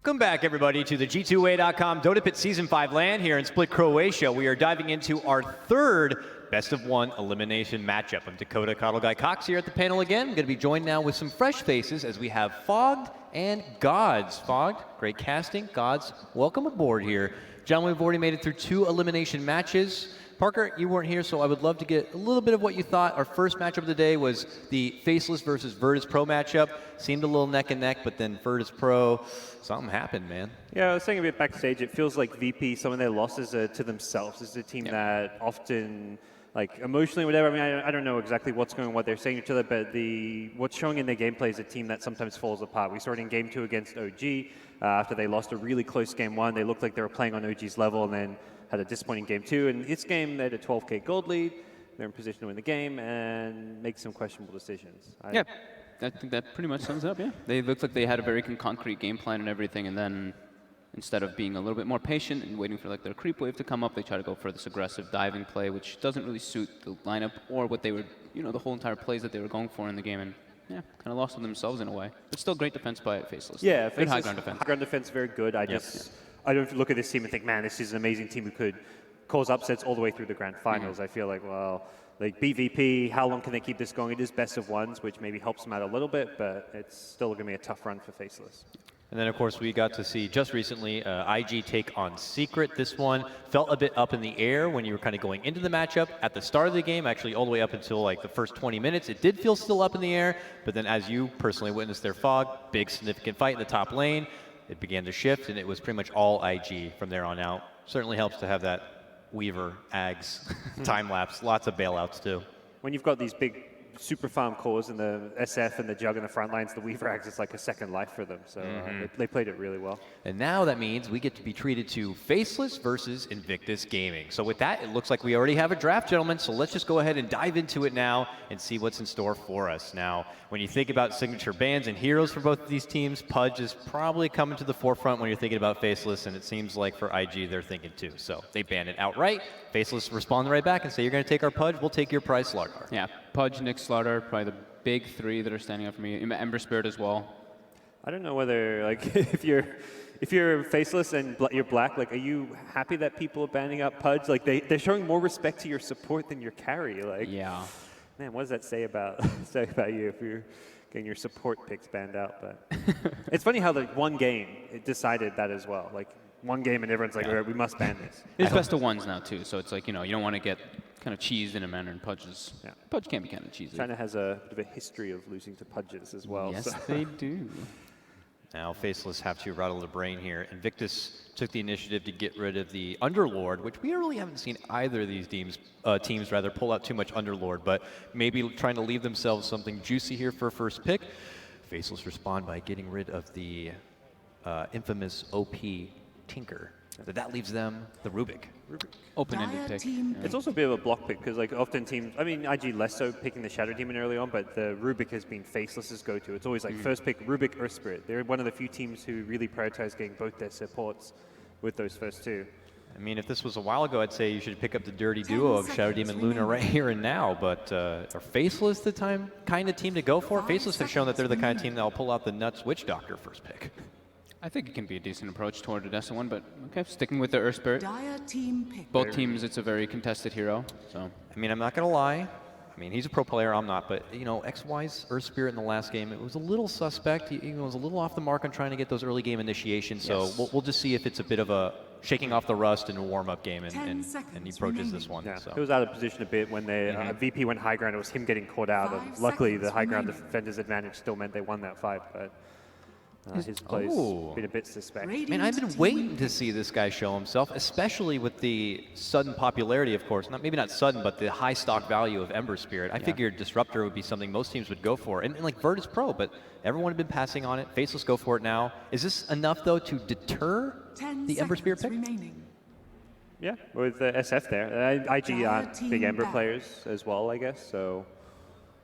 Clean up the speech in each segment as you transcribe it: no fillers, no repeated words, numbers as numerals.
Welcome back, everybody, to the G2A.com Dota Pit Season 5 LAN here in Split, Croatia. We are diving into our third best-of-1 elimination matchup. I'm Dakota Coddle Guy Cox here at the panel again. I'm going to be joined now with some fresh faces as we have Fogged and Gods. Fogged, great casting. Gods, welcome aboard here. Gentlemen, we've already made it through 2 elimination matches. Parker, you weren't here, so I would love to get a little bit of what you thought. Our first matchup of the day was the Faceless versus Virtus Pro matchup. Seemed a little neck and neck, but then Virtus Pro, something happened, man. Yeah, I was saying a bit backstage, it feels like VP, some of their losses are to themselves. This is a team that often, like emotionally, whatever, I mean, I don't know exactly what's going on, what they're saying to each other, but what's showing in their gameplay is a team that sometimes falls apart. We saw it in Game 2 against OG. After they lost a really close Game 1, they looked like they were playing on OG's level, and then had a disappointing Game 2. And this game, they had a 12K gold lead. They're in position to win the game and make some questionable decisions. Yeah, I think that pretty much sums up, yeah. They looked like they had a very concrete game plan and everything, and then instead of being a little bit more patient and waiting for like their creep wave to come up, they try to go for this aggressive diving play, which doesn't really suit the lineup or what they were, the whole entire plays that they were going for in the game. And yeah, kind of lost to themselves in a way. But still great defense by Faceless. Yeah, good high ground defense. High ground defense, very good. I don't look at this team and think, man, this is an amazing team who could cause upsets all the way through the grand finals. I feel like, well, like BVP, how long can they keep this going? It is best of ones, which maybe helps them out a little bit, but it's still going to be a tough run for Faceless. And then, of course, we got to see just recently IG take on Secret. This one felt a bit up in the air when you were kind of going into the matchup. At the start of the game, actually all the way up until like the first 20 minutes, it did feel still up in the air. But then as you personally witnessed their Fog, big significant fight in the top lane, it began to shift, and it was pretty much all IG from there on out. Certainly helps to have that Weaver, Ags, time lapse, lots of bailouts too. When you've got these big super farm cores and the SF and the Jug in the front lines, the Weaver Ags is like a second life for them. So they played it really well. And now that means we get to be treated to Faceless versus Invictus Gaming. So with that, it looks like we already have a draft, gentlemen. So let's just go ahead and dive into it now and see what's in store for us. Now, when you think about signature bans and heroes for both of these teams, Pudge is probably coming to the forefront when you're thinking about Faceless, and it seems like for IG, they're thinking too. So they ban it outright. Faceless respond right back and say, you're going to take our Pudge, we'll take your prize, Slargar. Yeah, Pudge, Nick Slaughter, probably the big 3 that are standing out for me. Ember Spirit as well. I don't know whether, like, if you're Faceless and you're black, like, are you happy that people are banning out Pudge? Like, they're showing more respect to your support than your carry. Like, yeah. Man, what does that say about you if you're getting your support picks banned out? But it's funny how the one game it decided that as well. Like one game and everyone's like, all right, we must ban this. It's best of ones now too, so it's like you don't want to get kind of cheesed in a manner, and Pudge can be kind of cheesy. China has a bit of a history of losing to Pudges as well. Yes, they do. Now, Faceless have to rattle the brain here. Invictus took the initiative to get rid of the Underlord, which we really haven't seen either of these teams pull out too much Underlord, but maybe trying to leave themselves something juicy here for a first pick. Faceless respond by getting rid of the infamous OP Tinker. So that leaves them the Rubik. Open-ended pick. It's also a bit of a block pick because like often teams, I mean IG less so picking the Shadow Demon early on, but the Rubik has been Faceless's go-to. It's always like first pick Rubik or Spirit. They're one of the few teams who really prioritize getting both their supports with those first 2. I mean, if this was a while ago, I'd say you should pick up the dirty duo of Shadow Demon Luna right here and now, but are Faceless the kind of team to go for? Faceless have shown that they're the kind of team that will pull out the nuts Witch Doctor first pick. I think it can be a decent approach toward Odessa one, but okay, sticking with the Earth Spirit. Both teams, it's a very contested hero. So I mean, I'm not going to lie. I mean, he's a pro player, I'm not, but XY's Earth Spirit in the last game, it was a little suspect. He was a little off the mark on trying to get those early game initiations, so we'll just see if it's a bit of a shaking off the rust in a warm-up game, and he approaches this one. Yeah, so. he was out of position a bit when they VP went high ground. It was him getting caught out, and luckily the high ground defender's advantage still meant they won that fight. But his play's been a bit suspect. Man, I've been waiting to see this guy show himself, especially with the sudden popularity, of course. Maybe not sudden, but the high stock value of Ember Spirit. I figured Disruptor would be something most teams would go for. And like Virtus Pro, but everyone had been passing on it. Faceless go for it now. Is this enough, though, to deter the Ember Spirit pick? Yeah, with the SF there. IG aren't big Ember players as well, I guess, so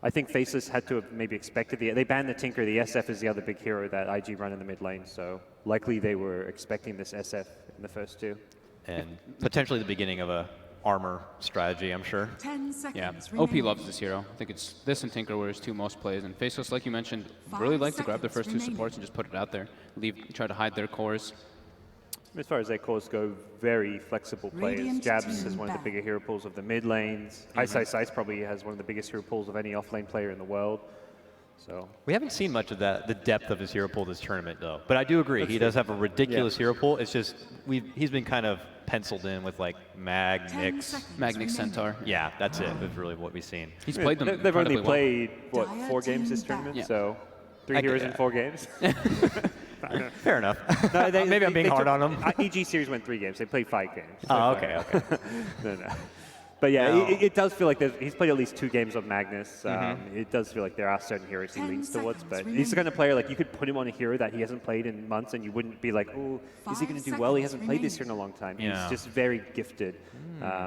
I think Faceless had to have maybe expected they banned the Tinker. The SF is the other big hero that IG run in the mid lane, so likely they were expecting this SF in the first 2. And potentially the beginning of a armor strategy, I'm sure. 10 Yeah, seconds OP remaining. loves this hero. I think it's this and Tinker were his two most plays, and Faceless, like you mentioned, really like to grab their first two seconds supports and just put it out there. Try to hide their cores. As far as their cores go, very flexible players. Radiant Jabs team is one of the back. bigger hero pools of the mid lanes. Ice probably has one of the biggest hero pools of any offlane player in the world. So We haven't seen much of that, the depth of his hero pool this tournament, though. But I do agree, he does have a ridiculous hero pool. It's just he's been kind of penciled in with like Mag, 10 Nyx. seconds Magnic remaining. Centaur. Yeah, that's it. That's really what we've seen. He's played them. They've only incredibly well. played, what, Dire 4 games team this back. tournament? Yeah. So 3 I heroes could- in 4 games. Fair enough. No, Maybe I'm being hard on him. EG series went 3 games. They played 5 games. Oh, okay, okay. No. But yeah, No. it does feel like he's played at least 2 games of Magnus. Mm-hmm. It does feel like there are certain heroes he 10 leans towards, seconds but he's the kind remaining. of player like you could put him on a hero that he hasn't played in months, and you wouldn't be like, oh, is he 5 going to do well? He seconds hasn't played this here remaining. in a long time. Yeah. He's just very gifted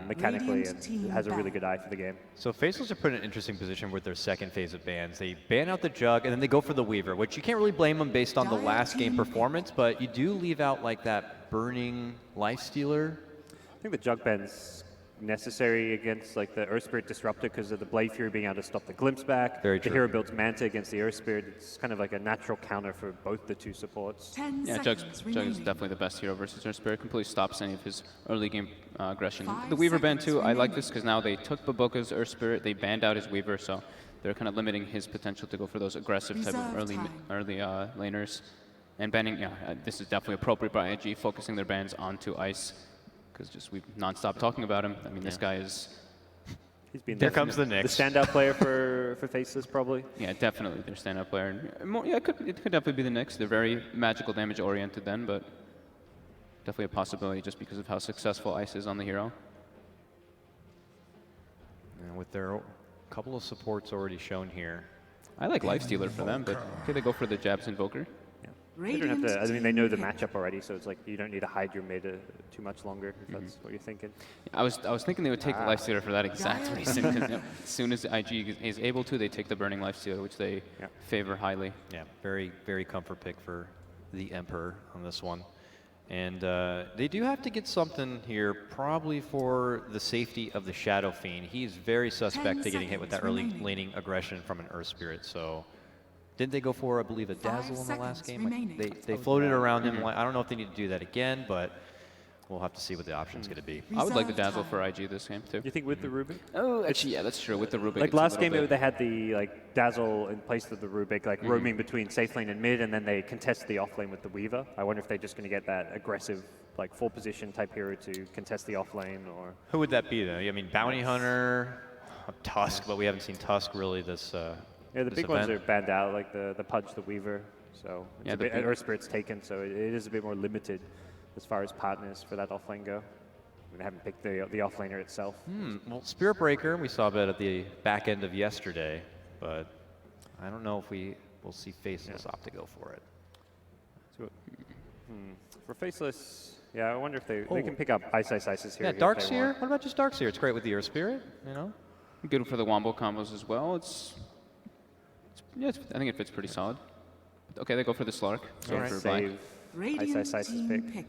mechanically Radiant team and has a really back. good eye for the game. So Faceless are put in an interesting position with their second phase of bans. They ban out the Jug, and then they go for the Weaver, which you can't really blame them based on the Dire last game team performance, but you do leave out like that burning Lifestealer. I think the Jug ban's necessary against like the Earth Spirit Disruptor because of the Blade Fury being able to stop the glimpse back. Very the true. hero builds Manta against the Earth Spirit. It's kind of like a natural counter for both the 2 supports. 10 Yeah, seconds Jug is remaining. definitely the best hero versus Earth Spirit. Completely stops any of his early game aggression. 5 The Weaver ban seconds too, I like remaining. this because now they took Baboka's Earth Spirit, they banned out his Weaver, so they're kind of limiting his potential to go for those aggressive type of Reserve early time. laners. And banning, this is definitely appropriate by IG, focusing their bans onto Ice, because just we've non-stop talking about him. I mean, this guy is, He's been There comes the Nyx. standout player for Faceless probably. yeah, definitely their stand-up player. And more, yeah, it could definitely be the Nyx. They're very magical damage oriented then, but definitely a possibility just because of how successful Ice is on the hero. And with their couple of supports already shown here. I like Lifestealer for them, but okay, they go for the Jabs Invoker. They don't have to, I mean, they know the matchup already, so it's like you don't need to hide your mid too much longer, if that's what you're thinking. I was thinking they would take the Lifestealer for that exact Dire reason. team 'Cause, as soon as IG is able to, they take the Burning Lifestealer, which they Yeah. favor highly. Yeah, very, very comfort pick for the Emperor on this one. And they do have to get something here, probably for the safety of the Shadow Fiend. He's very suspect to getting hit with that seconds early remaining. laning aggression from an Earth Spirit. So didn't they go for, I believe, a 5 Dazzle in the last seconds game? remaining. They floated around him. I don't know if they need to do that again, but we'll have to see what the option's going to be. I would like the Reserve Dazzle time. for IG this game too. You think with the Rubik? Oh, actually, yeah, that's true. With the Rubik, Like it's a last little game, bit- they had the like Dazzle in place of the Rubik, like roaming between safe lane and mid, and then they contest the off lane with the Weaver. I wonder if they're just going to get that aggressive, like 4 position type hero to contest the off lane, or Who would that be, though? I mean, Bounty Hunter, Tusk, but we haven't seen Tusk really this yeah, the this big ones event. are banned out, like the Pudge, the Weaver. So it's Yeah, a the bit, big- Earth Spirit's taken, so it is a bit more limited as far as partners for that off lane go. I mean, they haven't picked the off laner itself. Well, Spirit Breaker, we saw that at the back end of yesterday, but I don't know if we will see Faceless opt to go for it. So, for Faceless, yeah, I wonder if they Oh. can pick up Ice's here. Yeah, if they Darkseer. want. What about just Darkseer? It's great with the Earth Spirit, you know? good for the wombo combos as well. I think it fits pretty solid. Okay, they go for the Slark. So All right, for black. save Radiant Ice's team pick. pick.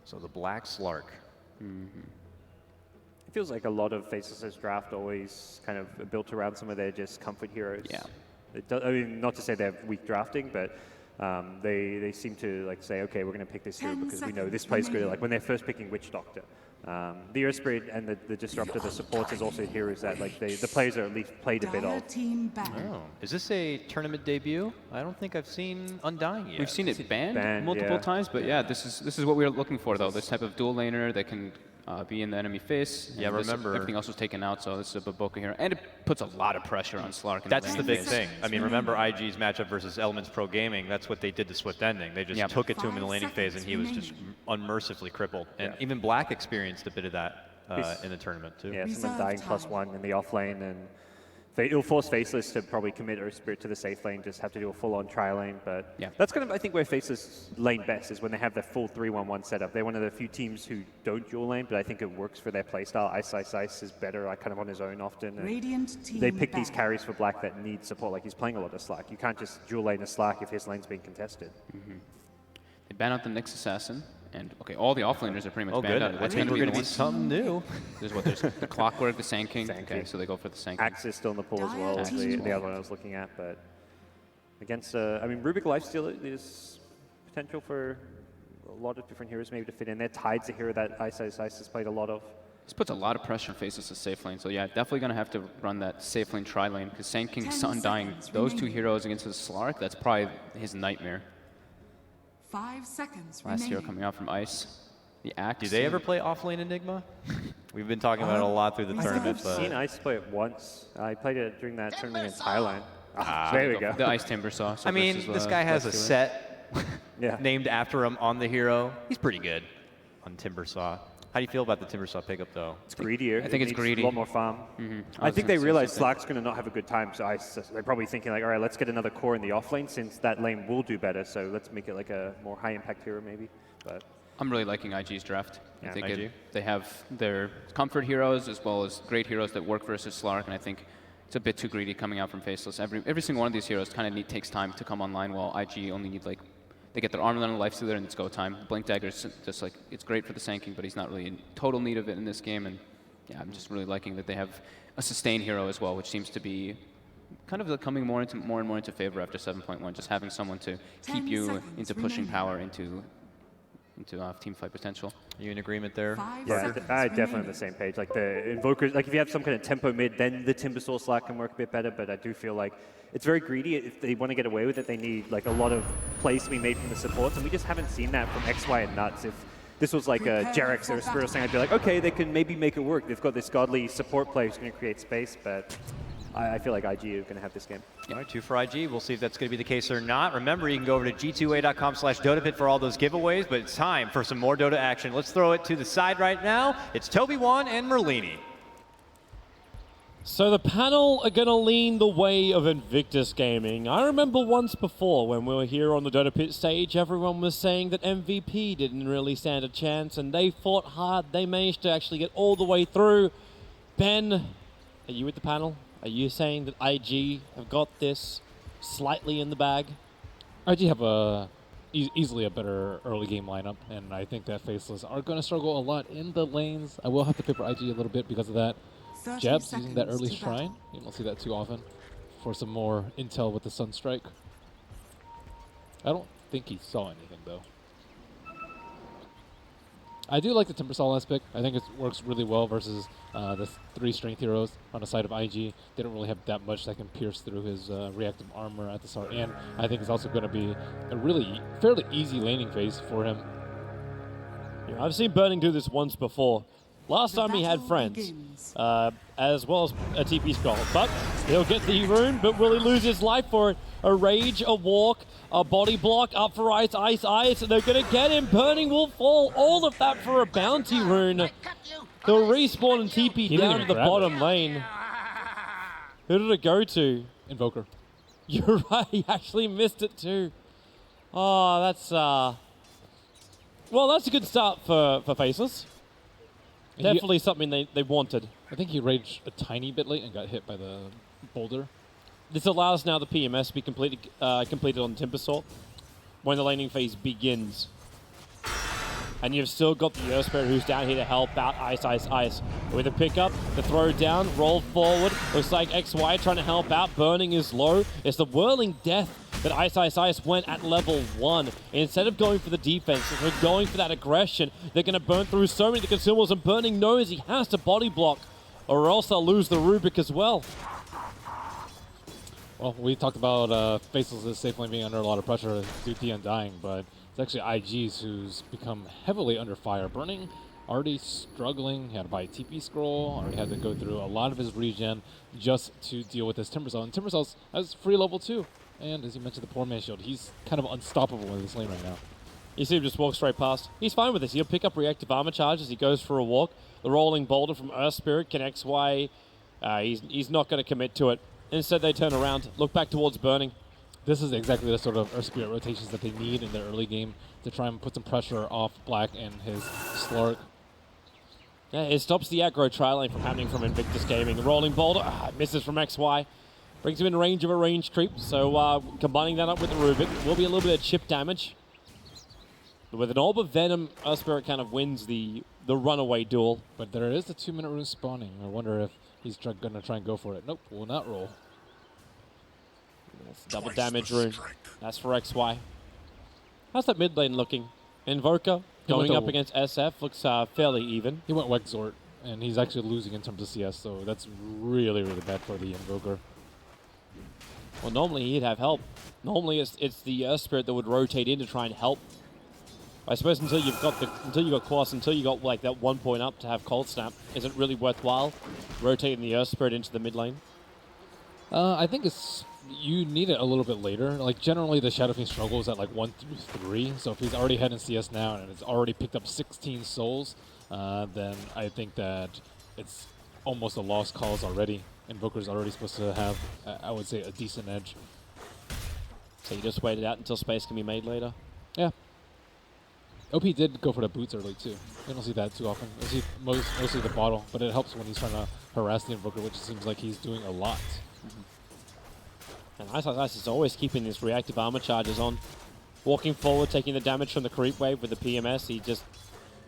So the Black Slark. It feels like a lot of Faceless' draft always kind of built around some of their just comfort heroes. Yeah. It does, I mean, not to say they have weak drafting, but they seem to like say, okay, we're going to pick this hero 10 because we know seconds this plays good. remaining. Like when they're first picking Witch Doctor, the Earth Spirit and the Disruptor, the supports is also heroes that like the players are at least played a bit Dire of. team back. Oh, is this a tournament debut? I don't think I've seen Undying yet. We've seen it banned, banned, multiple yeah. times, but yeah, this is what we're looking for though. This type of dual laner that can be in the enemy face. Yeah, And remember- everything else was taken out, so this is a Baboka here, and it puts a lot of pressure on Slark. in That's the laning big phase. thing. I mean, remember IG's matchup versus Elements Pro Gaming? That's what they did to Swift Ending. They just Yep. took it to him in the 5 laning phase, and he was just seconds unmercifully crippled. And Yeah. even Black experienced a bit of that Yes. in the tournament, too. Yeah, Reserve someone dying time. +1 in the off lane, and it'll force Faceless to probably commit Earth Spirit to the safe lane, just have to do a full-on tri-lane. But Yeah. that's kind of, I think, where Faceless lane best is when they have their full 3-1-1 setup. They're one of the few teams who don't dual lane, but I think it works for their playstyle. Ice is better, like, kind of on his own often. and Radiant team they pick these back. carries for Black that need support. Like, he's playing a lot of Slack. You can't just dual lane a Slack if his lane's being contested. They ban out the Nyx Assassin, And okay, all the offlaners are pretty much Oh, banned good. out. I What's think going we're to going be to the be one? something new. There's the Clockwork, the Sand King. Sand Okay, King. so they go for the Sand King. Axe is still in the pool as well, Dire the team. other one I was looking at. But against, I mean, Rubik Lifesteal is potential for a lot of different heroes maybe to fit in there. Tide's a hero that Ice has played a lot of. This puts a lot of pressure on Faceless' safe lane. So yeah, definitely going to have to run that safe lane tri-lane because Sand King, 10 Undying, seconds those two remaining. heroes against the Slark, that's probably his nightmare. 5 seconds Last hero remaining. coming out from Ice. The Axe. Do they ever play offlane Enigma? We've been talking about it a lot through the tournament, I've but seen Ice play it once. I played it during that tournament in Thailand. There we go. The Ice Timber Saw. so I mean, versus, this guy has a Lifestealer. set Yeah. named after him on the hero. He's pretty good on Timbersaw. How do you feel about the Timbersaw pickup, though? It's greedier. I think it's needs greedy. A lot more farm. I think they realize Slack's going to not have a good time, so they're probably thinking like, all right, let's get another core in the off lane since that lane will do better. So let's make it like a more high impact hero maybe. But I'm really liking IG's draft. Yeah, I think IG. they have their comfort heroes as well as great heroes that work versus Slark, and I think it's a bit too greedy coming out from Faceless. Every single one of these heroes kind of takes time to come online, while IG only need like they get their armor and Lifestealer and it's go time. Blink Dagger's just like it's great for the Sand King, but he's not really in total need of it in this game. And yeah, I'm just really liking that they have a sustain hero as well, which seems to be kind of coming more and more into favor after 7.1. Just having someone to keep 10 you seconds into pushing remaining. power into team fight potential. You in agreement there? 5 yeah, seconds I definitely on remaining. the same page. Like the Invokers, like if you have some kind of tempo mid, then the Timbersaw Slack can work a bit better. But I do feel like it's very greedy. If they want to get away with it, they need like a lot of plays to be made from the supports, and we just haven't seen that from XY and Nuts. If this was like a Jarex or a Spirit thing, I'd be like, okay, they can maybe make it work. They've got this godly support player who's going to create space, but I feel like IG are going to have this game. All right, 2 for IG. We'll see if that's going to be the case or not. Remember, you can go over to g2a.com/DotaPit for all those giveaways, but it's time for some more Dota action. Let's throw it to the side right now. It's Toby Wan and Merlini. So the panel are going to lean the way of Invictus Gaming. I remember once before when we were here on the Dota Pit stage, everyone was saying that MVP didn't really stand a chance, and they fought hard. They managed to actually get all the way through. Ben, are you with the panel? Are you saying that IG have got this slightly in the bag? IG have easily a better early game lineup, and I think that Faceless are going to struggle a lot in the lanes. I will have to favor IG a little bit because of that. 30 Jabs using that seconds early to shrine. battle. You don't see that too often for some more intel with the Sunstrike. I don't think he saw anything, though. I do like the Timbersaw aspect. I think it works really well versus the 3 strength heroes on the side of IG. They don't really have that much that can pierce through his reactive armor at the start. And I think it's also going to be a really fairly easy laning phase for him. Yeah, I've seen Burning do this once before. Last The time he had battle friends, begins. as well as a TP scroll. But he'll get the rune, but will he lose his life for it? A rage, a walk, a body block, up for ice, ice, ice, and they're gonna get him. Burning will fall. All of that for a bounty rune. He'll respawn and TP didn't down to even the grab it. bottom lane. Who did it go to? Invoker. You're right, he actually missed it too. Oh, that's well, that's a good start for Faceless. Definitely something they wanted. I think he raged a tiny bit late and got hit by the boulder. This allows now the PMS to be completed on Timbersaw when the laning phase begins. And you've still got the Earth Spirit who's down here to help out Ice, Ice, Ice. With a pickup, the throw down, roll forward. Looks like XY trying to help out. Burning is low. It's the Whirling Death that Ice, Ice, Ice went at level 1. Instead of going for the defense, they're going for that aggression. They're going to burn through so many of the consumables, and Burning knows he has to body block, or else they'll lose the Rubik as well. Well, we talked about Faceless safe lane being under a lot of pressure due to the Undying, but it's actually IG's who's become heavily under fire. Burning already struggling. He had to buy a TP scroll, already had to go through a lot of his regen just to deal with this Timbersaw. And Timbersaw has free level 2. And as you mentioned, the poor man shield, he's kind of unstoppable in this lane right now. You see him just walk straight past. He's fine with this. He'll pick up reactive armor charge as he goes for a walk. The rolling boulder from Earth Spirit can XY. He's not going to commit to it. Instead, they turn around, look back towards Burning. This is exactly the sort of Earth Spirit rotations that they need in their early game to try and put some pressure off Black and his Slark. Yeah, it stops the aggro trial lane from happening from Invictus Gaming. The rolling boulder misses from XY. Brings him in range of a range creep. So combining that up with the Rubik will be a little bit of chip damage. With an Orb of Venom, Earthspirit kind of wins the runaway duel. But there is the 2-minute rune spawning. I wonder if he's going to try and go for it. Nope, will not roll. That's double damage rune. That's for XY. How's that mid lane looking? Invoker going up against SF looks fairly even. He went Wexort, and he's actually losing in terms of CS, so that's really, really bad for the Invoker. Well, normally he'd have help. Normally it's the Earth Spirit that would rotate in to try and help. I suppose until you got Quas, until you got like that 1 point up to have Cold Snap, isn't really worthwhile rotating the Earth Spirit into the mid lane. I think you need it a little bit later. Like generally the Shadow Fiend struggles at like 1 through 3, so if he's already head in CS now and it's already picked up 16 souls, then I think that it's almost a lost cause already. Invoker's already supposed to have, I would say, a decent edge. So you just wait it out until space can be made later? Yeah. OP did go for the boots early too. You don't see that too often. You see mostly the bottle, but it helps when he's trying to harass the Invoker, which seems like he's doing a lot. And Ice is always keeping his reactive armor charges on. Walking forward, taking the damage from the creep wave with the PMS.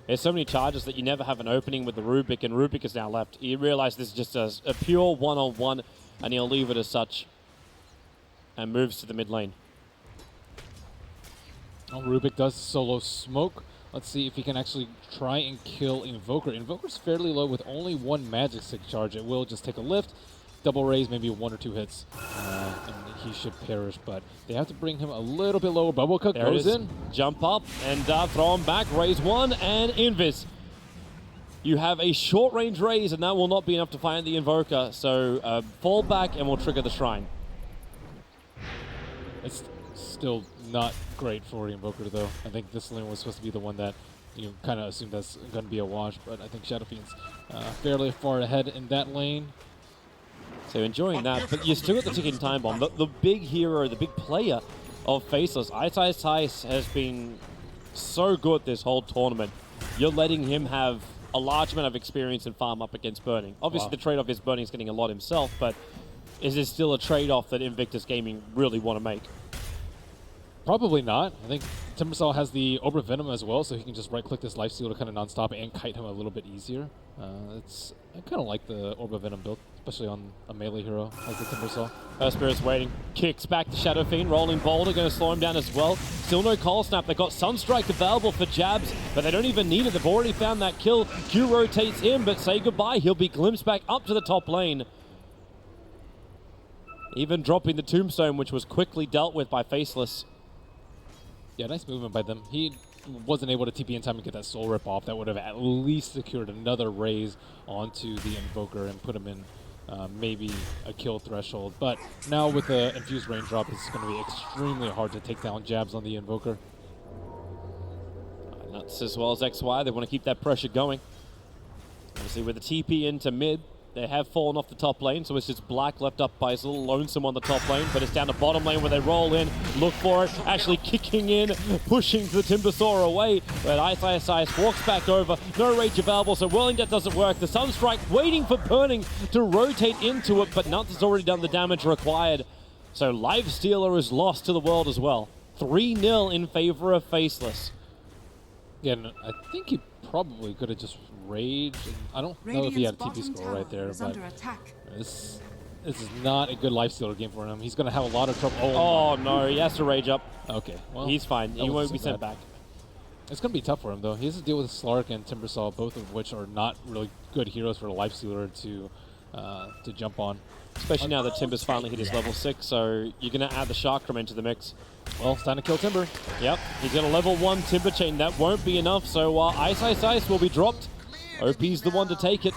There's so many charges that you never have an opening with the Rubik, and Rubik is now left. You realize this is just a pure one-on-one, and he'll leave it as such. And moves to the mid lane. Oh, Rubik does solo smoke. Let's see if he can actually try and kill Invoker. Invoker's fairly low with only 1 magic stick charge. It will just take a lift, double raise, maybe 1 or 2 hits, and he should perish. But they have to bring him a little bit lower. Bubble Cook goes in. Jump up and throw him back. Raise 1 and Invis. You have a short range raise, and that will not be enough to find the Invoker. So fall back and we'll trigger the Shrine. It's still not great for Invoker, though. I think this lane was supposed to be the one that you kind of assumed that's going to be a wash, but I think Shadow Fiend's fairly far ahead in that lane. So enjoying that, but you still got the ticking time bomb. The big hero, the big player of Faceless, Ice has been so good this whole tournament. You're letting him have a large amount of experience and farm up against Burning. Obviously, the trade-off is Burning's getting a lot himself, but is this still a trade-off that Invictus Gaming really want to make? Probably not. I think Timbersaw has the Orb of Venom as well, so he can just right-click this Lifesteal to kind of non-stop and kite him a little bit easier. I kind of like the Orb of Venom build, especially on a melee hero like the Timbersaw. Spirit's waiting. Kicks back to Shadow Fiend. Rolling Boulder going to slow him down as well. Still no Cold Snap. They've got Sunstrike available for jabs, but they don't even need it. They've already found that kill. Q rotates in, but say goodbye. He'll be glimpsed back up to the top lane. Even dropping the Tombstone, which was quickly dealt with by Faceless. Yeah, nice movement by them. He wasn't able to TP in time to get that soul rip off. That would have at least secured another raise onto the Invoker and put him in maybe a kill threshold. But now with the infused raindrop, it's going to be extremely hard to take down jabs on the Invoker. Nuts as well as XY. They want to keep that pressure going. Obviously with the TP into mid, they have fallen off the top lane, so it's just Black left up by his little lonesome on the top lane, but it's down to bottom lane where they roll in, look for it, actually kicking in, pushing the Timbersaw away, but Ice walks back over, no rage available, so Whirling Death doesn't work. The Sunstrike waiting for Burning to rotate into it, but Nuts has already done the damage required. So Lifestealer is lost to the world as well. 3-0 in favor of Faceless. Yeah, and I think he probably could have just raged. I don't know if he had a TP score right there, but this is not a good Lifestealer game for him. He's going to have a lot of trouble. Oh no, he has to rage up. Okay, well, he's fine. He won't be sent back. It's going to be tough for him, though. He has to deal with Slark and Timbersaw, both of which are not really good heroes for a Lifestealer to jump on. Especially now that Timber's finally hit his level 6, so you're going to add the Chakram into the mix. Well, it's time to kill Timber. Yep, he's got a level 1 Timber Chain. That won't be enough, so Ice will be dropped. OP's the one to take it.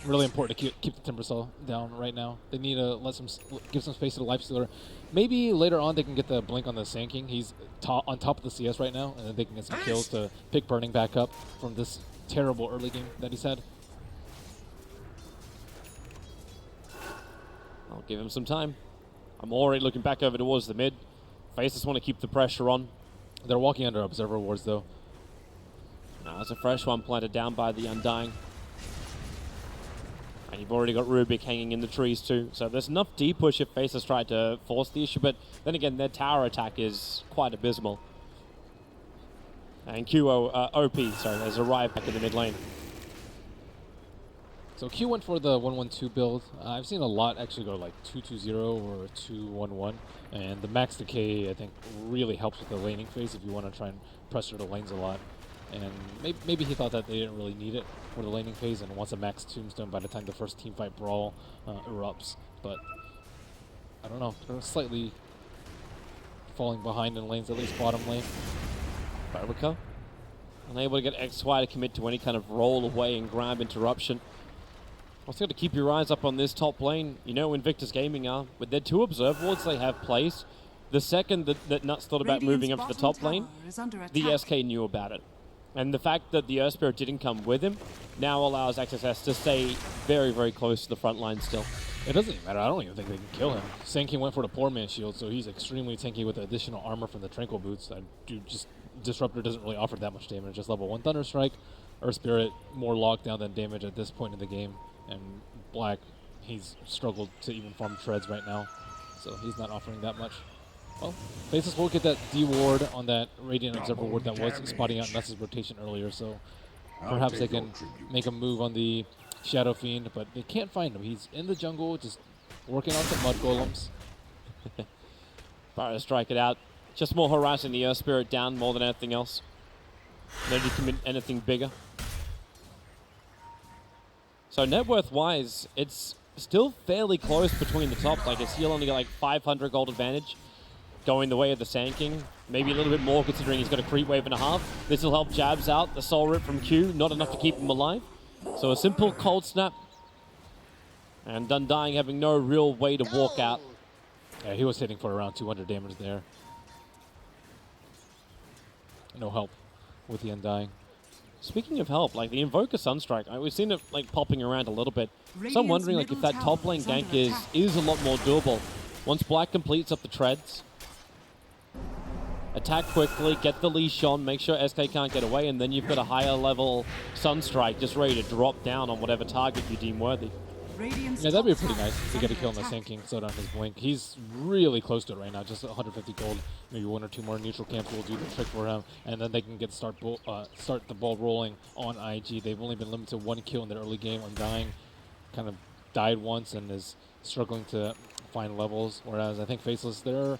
Really important to keep the Timbersaw down right now. They need to give some space to the Lifestealer. Maybe later on they can get the blink on the Sand King. He's on top of the CS right now, and then they can get some kills to pick Burning back up from this terrible early game that he's had. I'll give him some time. I'm already looking back over towards the mid. Faces want to keep the pressure on. They're walking under Observer Wards, though. Now there's a fresh one planted down by the Undying. And you've already got Rubik hanging in the trees too. So there's enough D push if Faces tried to force the issue, but then again, their tower attack is quite abysmal. And OP, sorry, has arrived back in the mid lane. So Q went for the 1-1-2 build. I've seen a lot actually go like 2-2-0 or 2-1-1. And the max decay, I think, really helps with the laning phase if you want to try and pressure the lanes a lot. And maybe he thought that they didn't really need it for the laning phase, and wants a max tombstone by the time the first teamfight brawl erupts. But I don't know, they're slightly falling behind in lanes, at least bottom lane. Barbica unable to get XY to commit to any kind of roll away and grab interruption. Also got to keep your eyes up on this top lane. You know Invictus Gaming are, with their 2 observe wards they have placed. The second that Nuts thought about moving up to the top lane, the SK knew about it. And the fact that the Earth Spirit didn't come with him now allows XSS to stay very, very close to the front line still. It doesn't even matter. I don't even think they can kill him. Senki went for the poor man shield, so he's extremely tanky with the additional armor from the Tranquil boots. Disruptor doesn't really offer that much damage. Just level 1 Thunder Strike. Earth Spirit more lockdown than damage at this point in the game. And Black, he's struggled to even farm treads right now, so he's not offering that much. Well, Faceless will get that D ward on that Radiant Observer ward that was spotting out Nuts' rotation earlier, so perhaps they can make a move on the Shadow Fiend, but they can't find him. He's in the jungle, just working on some mud golems. Try to strike it out. Just more harassing the Earth Spirit down more than anything else. No need to commit anything bigger. So net worth wise, it's still fairly close between the top. Like it's still only got like 500 gold advantage, going the way of the Sand King. Maybe a little bit more considering he's got a creep wave and a half. This will help Jabs out. The Soul Rip from Q, not enough to keep him alive. So a simple cold snap. And Undying having no real way to walk out. Yeah, he was hitting for around 200 damage there. No help with the Undying. Speaking of help, like the Invoker Sunstrike, we've seen it like popping around a little bit. So I'm wondering like if that top lane gank is a lot more doable. Once Black completes up the treads, attack quickly, get the leash on, make sure SK can't get away, and then you've got a higher level Sunstrike just ready to drop down on whatever target you deem worthy. Yeah, that'd be pretty nice to get a kill on the Sand King, slow down his blink. He's really close to it right now, just 150 gold. Maybe 1 or 2 more neutral camps will do the trick for him, and then they can get start the ball rolling on IG. They've only been limited to 1 kill in their early game. Undying kind of died once and is struggling to find levels, whereas I think Faceless, they're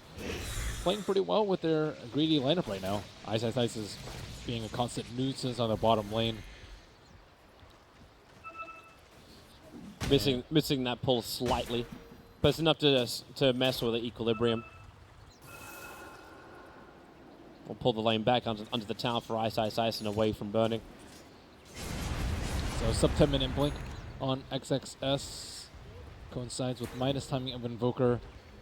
playing pretty well with their greedy lineup right now. Ice is being a constant nuisance on the bottom lane. Missing that pull slightly, but it's enough to mess with the equilibrium. We'll pull the lane back under the tower for Ice and away from burning. So sub 10 minute blink on XXS coincides with minus timing of Invoker,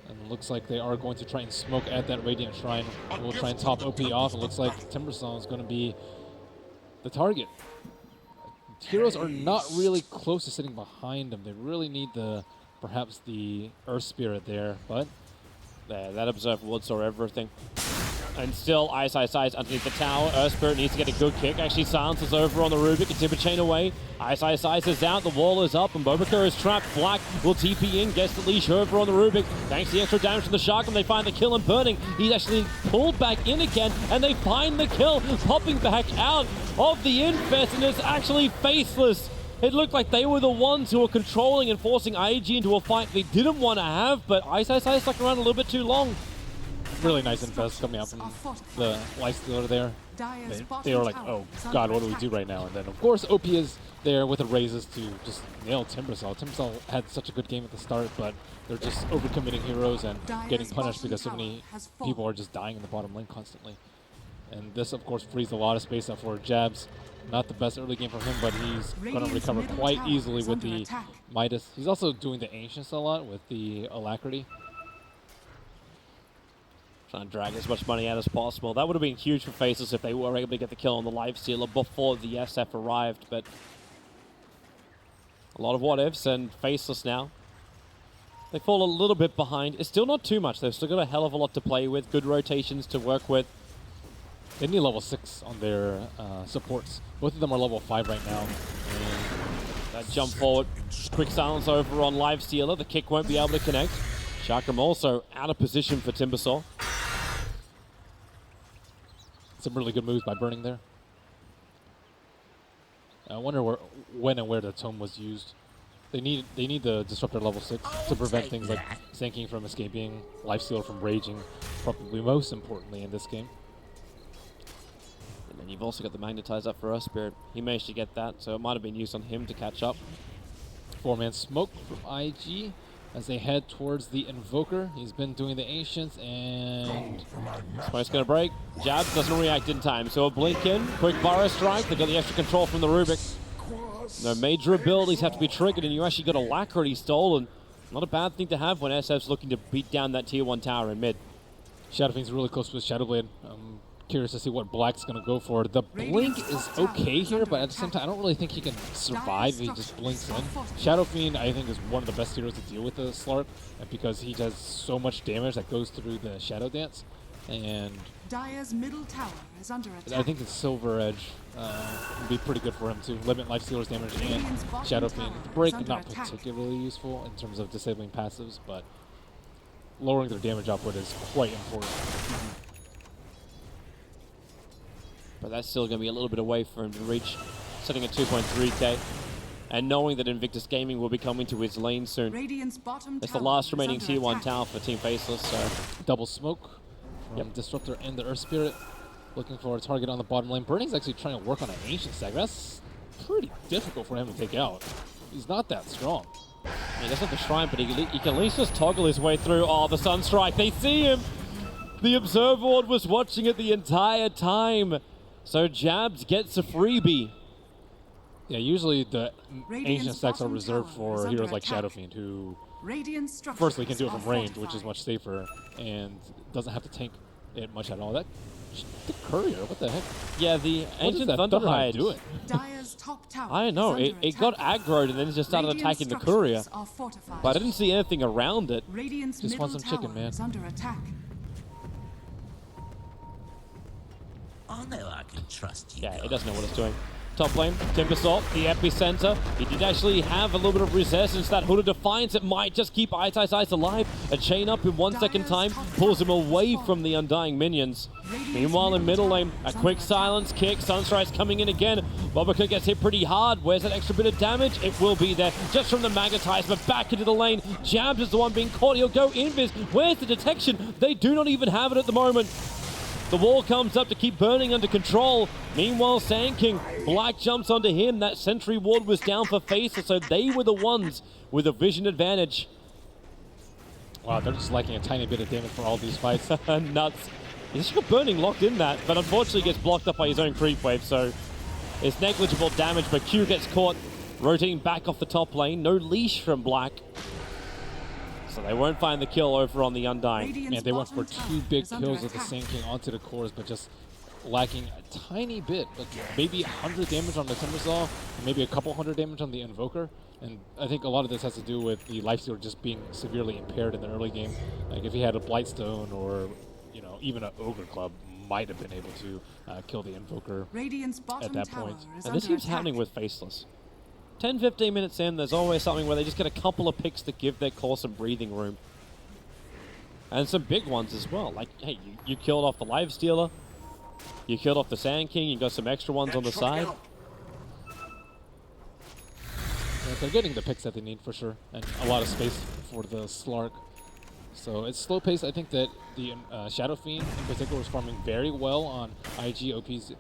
and looks like they are going to try and smoke at that Radiant Shrine. We'll try and top OP off. It looks like Timbersaw is going to be the target. Heroes are not really close to sitting behind them. They really need perhaps the Earth Spirit there, but that Observer would saw everything. And still Ice underneath the tower. Earth Spirit needs to get a good kick. Actually silences over on the Rubik. A Timber Chain away. Ice is out. The wall is up and Bobika is trapped. Black will TP in. Gets the leash over on the Rubik. Thanks to the extra damage from the Shark, and they find the kill and burning. He's actually pulled back in again and they find the kill. Popping back out of the Infest, and it's actually Faceless. It looked like they were the ones who were controlling and forcing IG into a fight they didn't want to have, but Ice stuck around a little bit too long. Really nice Infest coming out from the Lifestealer there. They were like, oh god, what do we do right now? And then of course OP is there with the raises to just nail Timbersaw. Timbersaw had such a good game at the start, but they're just overcommitting heroes and getting punished because so many people are just dying in the bottom lane constantly. And this of course frees a lot of space up for Jabs. Not the best early game for him, but he's going to recover quite easily with the Midas. He's also doing the Ancients a lot with the Alacrity. Trying to drag as much money out as possible. That would have been huge for Faceless if they were able to get the kill on the Lifestealer before the SF arrived, but a lot of what ifs, and Faceless now. They fall a little bit behind. It's still not too much. They've still got a hell of a lot to play with, good rotations to work with. They need level 6 on their supports. Both of them are level 5 right now. And that jump forward, quick silence over on Lifestealer. The kick won't be able to connect. Chakram also out of position for Timbersaw. some really good moves by burning there. I wonder when and where the tome was used. They need the disruptor level 6 to prevent things like Sand King from escaping, Lifestealer from raging, probably most importantly in this game. And then you've also got the Magnetize up for Earth Spirit. He managed to get that, so it might have been used on him to catch up. 4-man smoke from IG as they head towards the Invoker. He's been doing the Ancients, and Smoke's going to break. Jab doesn't react in time, so a blink in. Quick Burrow Strike. They got the extra control from the Rubik. No major abilities have to be triggered, and you actually got a Alacrity stolen. Not a bad thing to have when SF's looking to beat down that tier 1 tower in mid. Shadow Fiend's really close with Shadowblade. I'm curious to see what Black's going to go for. The blink is okay here, but at the same time, I don't really think he can survive if he just blinks in. Shadow Fiend, I think, is one of the best heroes to deal with the Slark, because he does so much damage that goes through the Shadow Dance. And Dire's middle tower is under attack. I think the Silver Edge would be pretty good for him to limit Lifestealer's damage and Shadow Fiend. The break is not particularly useful in terms of disabling passives, but lowering their damage output is quite important. But that's still going to be a little bit away for him to reach, sitting at 2.3k. And knowing that Invictus Gaming will be coming to his lane soon. Radiant's bottom It's the tower last is remaining under tier 1 attack. tower for Team Faceless, so Double smoke from Disruptor and the Earth Spirit. Looking for a target on the bottom lane. Burning's actually trying to work on an Ancient stack. That's pretty difficult for him to take out. He's not that strong. he doesn't have the shrine, but he can at least just toggle his way through. Oh, the Sunstrike, they see him! The Observer Ward was watching it the entire time. So Jabs gets a freebie. Yeah, usually the Radiant's Ancient stacks are bottom reserved tower for is heroes under like attack. Shadow Fiend, who Radiant structures firstly can do it are from range, which is fortified. much safer, and doesn't have to tank it much at all. That the Courier, what the heck? Yeah, the What is Ancient that Thunderhide doing? Dire's top tower I know, is it under got attack. aggroed and then just started Radiant attacking the structures Courier. are fortified. But I didn't see anything around it. Radiant's Just want middle some chicken, tower man. is under attack. I know I can trust you. Yeah, guys. it doesn't know what it's doing. Top lane, Timbersault, the epicenter. He did actually have a little bit of resistance. That Hood of Defiance, it might just keep Ice alive. A chain up in 1 second time pulls him away from the Undying minions. Meanwhile, in middle lane, a quick silence kick. Sunstrike's coming in again. Bobaka gets hit pretty hard. Where's that extra bit of damage? It will be there just from the Magnetize, but back into the lane. Jabs is the one being caught. He'll go invis. Where's the detection? They do not even have it at the moment. The wall comes up to keep burning under control. Meanwhile, Sand King, Black jumps onto him. That sentry ward was down for Faceless, so they were the ones with a vision advantage. Wow, they're just lacking a tiny bit of damage for all these fights. Nuts. He's got Burning locked in that, but unfortunately gets blocked up by his own creep wave, so it's negligible damage, but Q gets caught rotating back off the top lane. No leash from Black. So they won't find the kill over on the Undying. Radiant's Man, they went for bottom tower 2 big is under kills with the attack. Sand King onto the cores, but just lacking a tiny bit, like maybe 100 damage on the Timbersaw, and maybe a couple hundred damage on the Invoker. And I think a lot of this has to do with the Lifestealer just being severely impaired in the early game. Like if he had a Blightstone or, you know, even an Ogre Club, might have been able to kill the Invoker Radiant's bottom at that tower point. is And this under keeps attack. happening with Faceless. 10-15 minutes in, there's always something where they just get a couple of picks to give their core some breathing room. And some big ones as well. Like, hey, you killed off the Lifestealer. You killed off the Sand King. You got some extra ones on the side. Yeah, they're getting the picks that they need for sure, and a lot of space for the Slark. So it's slow paced. I think that the Shadow Fiend in particular is farming very well on IG. OP's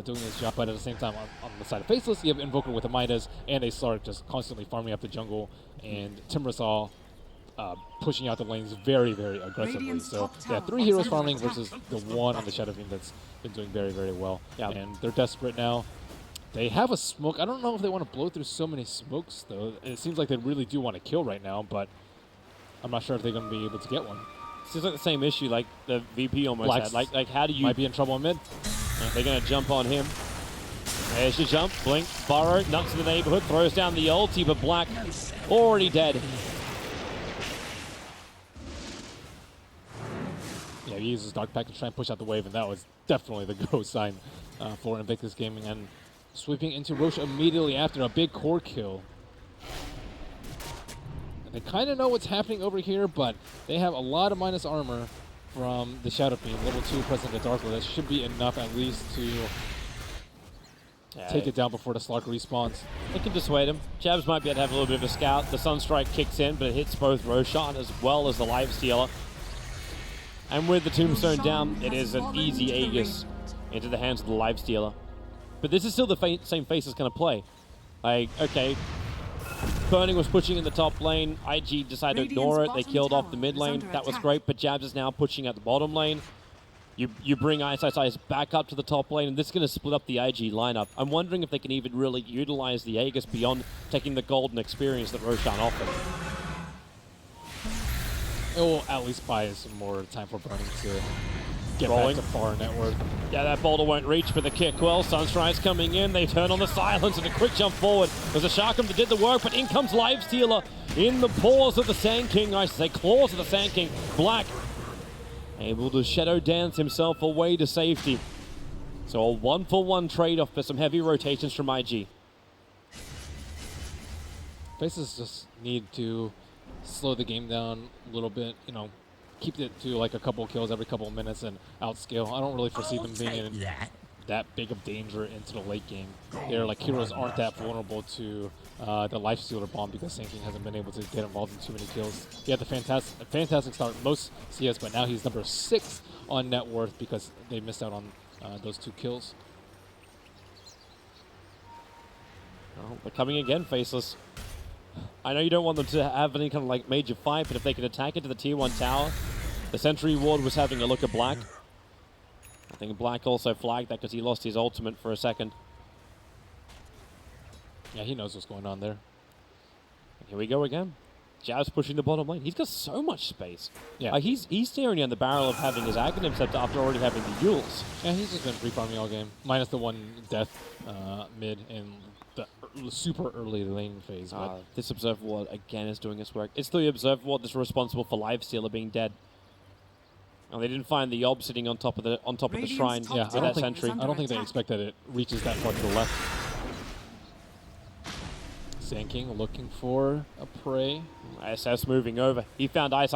doing his job, but at the same time, on the side of Faceless, you have Invoker with a Midas and a Slark just constantly farming up the jungle, and Timbersaw pushing out the lanes very, very aggressively. Radiant's So top yeah, tower 3 is heroes under farming attack. versus the 1 on the Shadow Fiend that's been doing very, very well. Yeah. And they're desperate now. They have a smoke. I don't know if they want to blow through so many smokes, though. It seems like they really do want to kill right now, but I'm not sure if they're going to be able to get one. This is like the same issue like the VP almost Black's had. Like how do you... Might be in trouble in mid. They're going to jump on him. There's your jump. Blink. Burrow. Nuts in the neighborhood. Throws down the ulti, but Black already dead. Yeah, he uses Dark Pack to try and push out the wave, and that was definitely the go sign for Invictus Gaming. And sweeping into Roche immediately after a big core kill. And they kind of know what's happening over here, but they have a lot of minus armor from the Shadow Beam, level 2 present the Dark Lord. That should be enough at least to take it down before the Slark respawns. It can dissuade him. Jabs might be able to have a little bit of a scout. The Sunstrike kicks in, but it hits both Roshan as well as the Lifestealer. And with the Tombstone down, it is an easy Aegis into the hands of the Lifestealer. But this is still the same face that's going to play. Like, okay, Burning was pushing in the top lane. IG decided to ignore it. They killed off the mid lane. That was great, but Jabs is now pushing at the bottom lane. You bring Ice back up to the top lane, and this is going to split up the IG lineup. I'm wondering if they can even really utilize the Aegis beyond taking the golden experience that Roshan offered. It will at least buy some more time for Burning to get Rolling. back to far net worth. Yeah, that boulder won't reach for the kick. Well, Sunstride's coming in. They turn on the silence and a quick jump forward. There's a Sharkum that did the work, but in comes Lifestealer in the paws of the Sand King. I should say claws of the Sand King. Black able to shadow dance himself away to safety. So a 1-for-1 trade-off for some heavy rotations from IG. Faces just need to slow the game down a little bit, you know, keep it to like a couple kills every couple of minutes and outscale. I don't really foresee them being in that big of danger into the late game. Their like heroes aren't that vulnerable to the Lifestealer bomb because Sand King hasn't been able to get involved in too many kills. He had the fantastic start most CS, but now he's number 6 on net worth because they missed out on those 2 kills. Oh, they're coming again, Faceless. I know you don't want them to have any kind of like major fight, but if they can attack into the tier 1 tower, the Sentry Ward was having a look at Black. I think Black also flagged that because he lost his ultimate for a second. Yeah, he knows what's going on there. Here we go again. Jab's pushing the bottom lane. He's got so much space. Yeah. He's staring down the barrel of having his Aghanim set after already having the Yules. Yeah, he's just been free farming all game, minus the one death mid in the super early lane phase. This Observer Ward again is doing its work. It's the Observer Ward that's responsible for Lifestealer being dead. And they didn't find the Yob sitting on top of the shrine. Yeah, for that sentry. I don't think they expect that it reaches that far to the left. Sand King looking for a prey. SS moving over. He found Ice.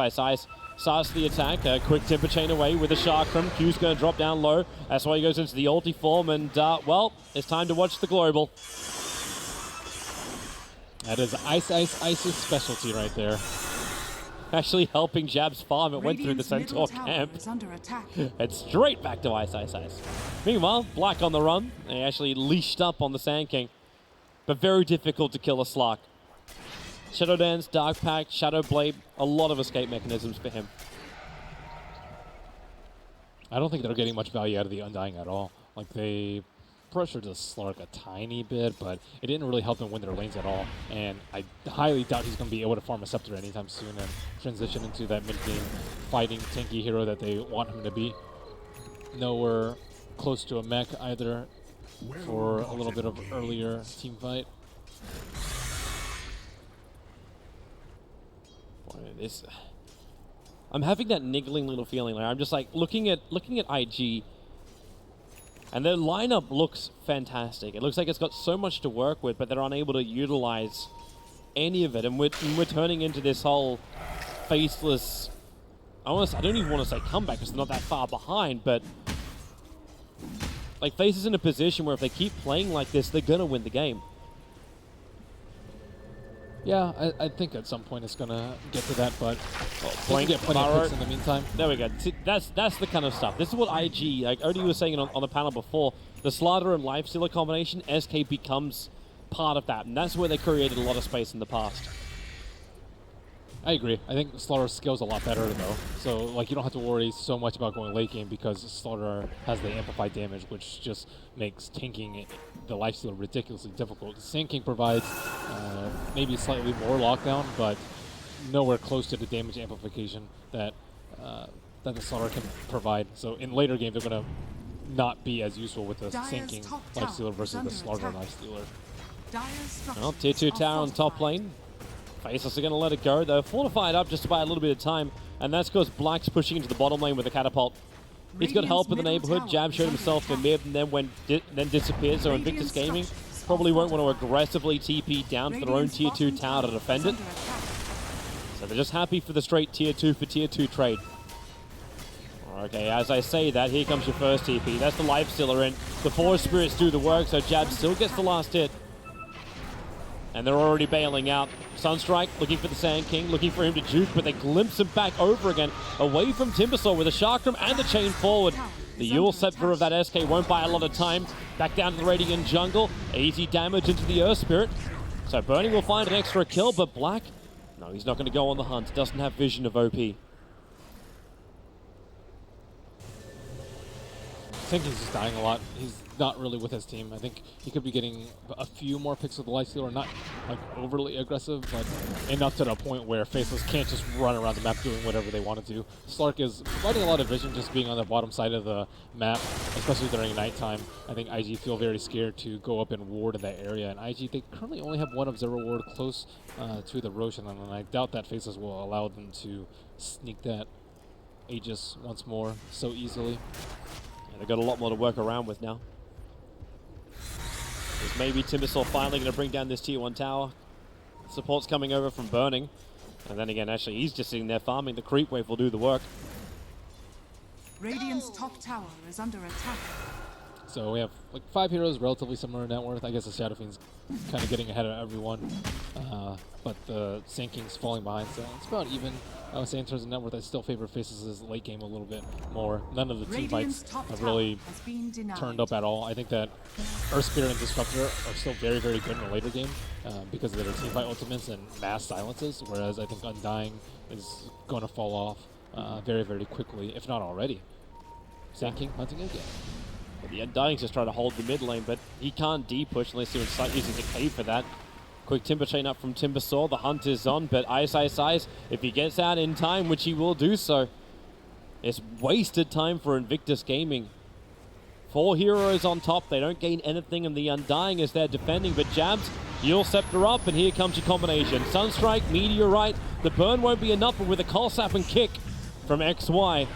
Starts the attack. A quick temper chain away with a Sharkram. Q's going to drop down low. That's why he goes into the ulti form. And, well, it's time to watch the global. That is Ice's specialty right there. Actually helping Jab's farm. It went through the Centaur camp. Under attack. And straight back to Ice. Meanwhile, Black on the run. They actually leashed up on the Sand King. But very difficult to kill a Slark. Shadow Dance, Dark Pact, Shadow Blade, a lot of escape mechanisms for him. I don't think they're getting much value out of the Undying at all. Like, they pressured the Slark a tiny bit, but it didn't really help them win their lanes at all. And I highly doubt he's going to be able to farm a Scepter anytime soon and transition into that mid-game fighting tanky hero that they want him to be. Nowhere close to a mech either for a little bit of earlier team fight. Boy, I'm having that niggling little feeling. Like I'm just like looking at IG, and their lineup looks fantastic. It looks like it's got so much to work with, but they're unable to utilize any of it. And we're turning into this whole faceless. I don't even want to say comeback because they're not that far behind, but. Like, FaZe is in a position where if they keep playing like this, they're going to win the game. Yeah, I think at some point it's going to get to that, but Blank, get plenty of picks in the meantime. There we go. See, that's the kind of stuff. This is what IG, like Odie was saying on the panel before, the Slaughter and Lifestealer combination, SK becomes part of that, and that's where they created a lot of space in the past. I agree. I think Slaughter scales a lot better, though. So, like, you don't have to worry so much about going late game because Slaughter has the amplified damage, which just makes tanking the Lifestealer ridiculously difficult. Sand King provides maybe slightly more lockdown, but nowhere close to the damage amplification that that the Slaughter can provide. So, in later games, they're going to not be as useful with the Sand King Lifestealer versus the Slaughter Lifestealer. Well, tier 2 tower on top lane. Faceless are going to let it go. They're fortified up just to buy a little bit of time, and that's because Black's pushing into the bottom lane with a catapult. He's got help in the neighborhood. Jab showed himself in mid and then disappeared, so Invictus Gaming probably won't want to aggressively TP down to their own tier 2 tower to defend it. So they're just happy for the straight tier 2 for tier 2 trade. Okay, as I say that, here comes your first TP. That's the life stealer in. The four spirits do the work, so Jab still gets the last hit. And they're already bailing out. Sunstrike looking for the Sand King, looking for him to juke, but they glimpse him back over again, away from Timbersaw with the Chakram and the chain forward. The Yule Scepter of that SK won't buy a lot of time. Back down to the Radiant jungle. Easy damage into the Earth Spirit. So Burning will find an extra kill, but Black, no, he's not going to go on the hunt. Doesn't have vision of OP. Sand King's just dying a lot. He's not really with his team. I think he could be getting a few more picks with the life stealer, not like overly aggressive, but enough to the point where Faceless can't just run around the map doing whatever they want to do. Slark is providing a lot of vision just being on the bottom side of the map, especially during nighttime. I think IG feel very scared to go up and ward in that area, and IG, they currently only have one Observer ward close to the Roshan, and I doubt that Faceless will allow them to sneak that Aegis once more so easily. They've got a lot more to work around with now. Is maybe Timbersaw finally going to bring down this tier 1 tower. Support's coming over from Burning. And then again, actually, he's just sitting there farming. The creep wave will do the work. Radiant's top tower is under attack. So we have like 5 heroes, relatively similar net worth. I guess the Shadow Fiend's kind of getting ahead of everyone. But the Sand King's falling behind, so it's about even. I would say in terms of net worth, I still favor Faceless' late game a little bit more. None of the team fights have really turned up at all. I think that Earth Spirit and Disruptor are still very, very good in the later game because of their team fight ultimates and mass silences, whereas I think Undying is going to fall off very, very quickly, if not already. Sand King hunting again. But the Undying's just trying to hold the mid lane, but he can't D-push unless he was using Decay for that. Quick Timber Chain up from Timbersaw. The hunt is on, but Ice, if he gets out in time, which he will do so, it's wasted time for Invictus Gaming. 4 heroes on top. They don't gain anything, and the Undying is there defending, but Jabs, Yule Scepter up, and here comes your combination. Sunstrike, Meteorite. The burn won't be enough, but with a Colsap and kick from XY,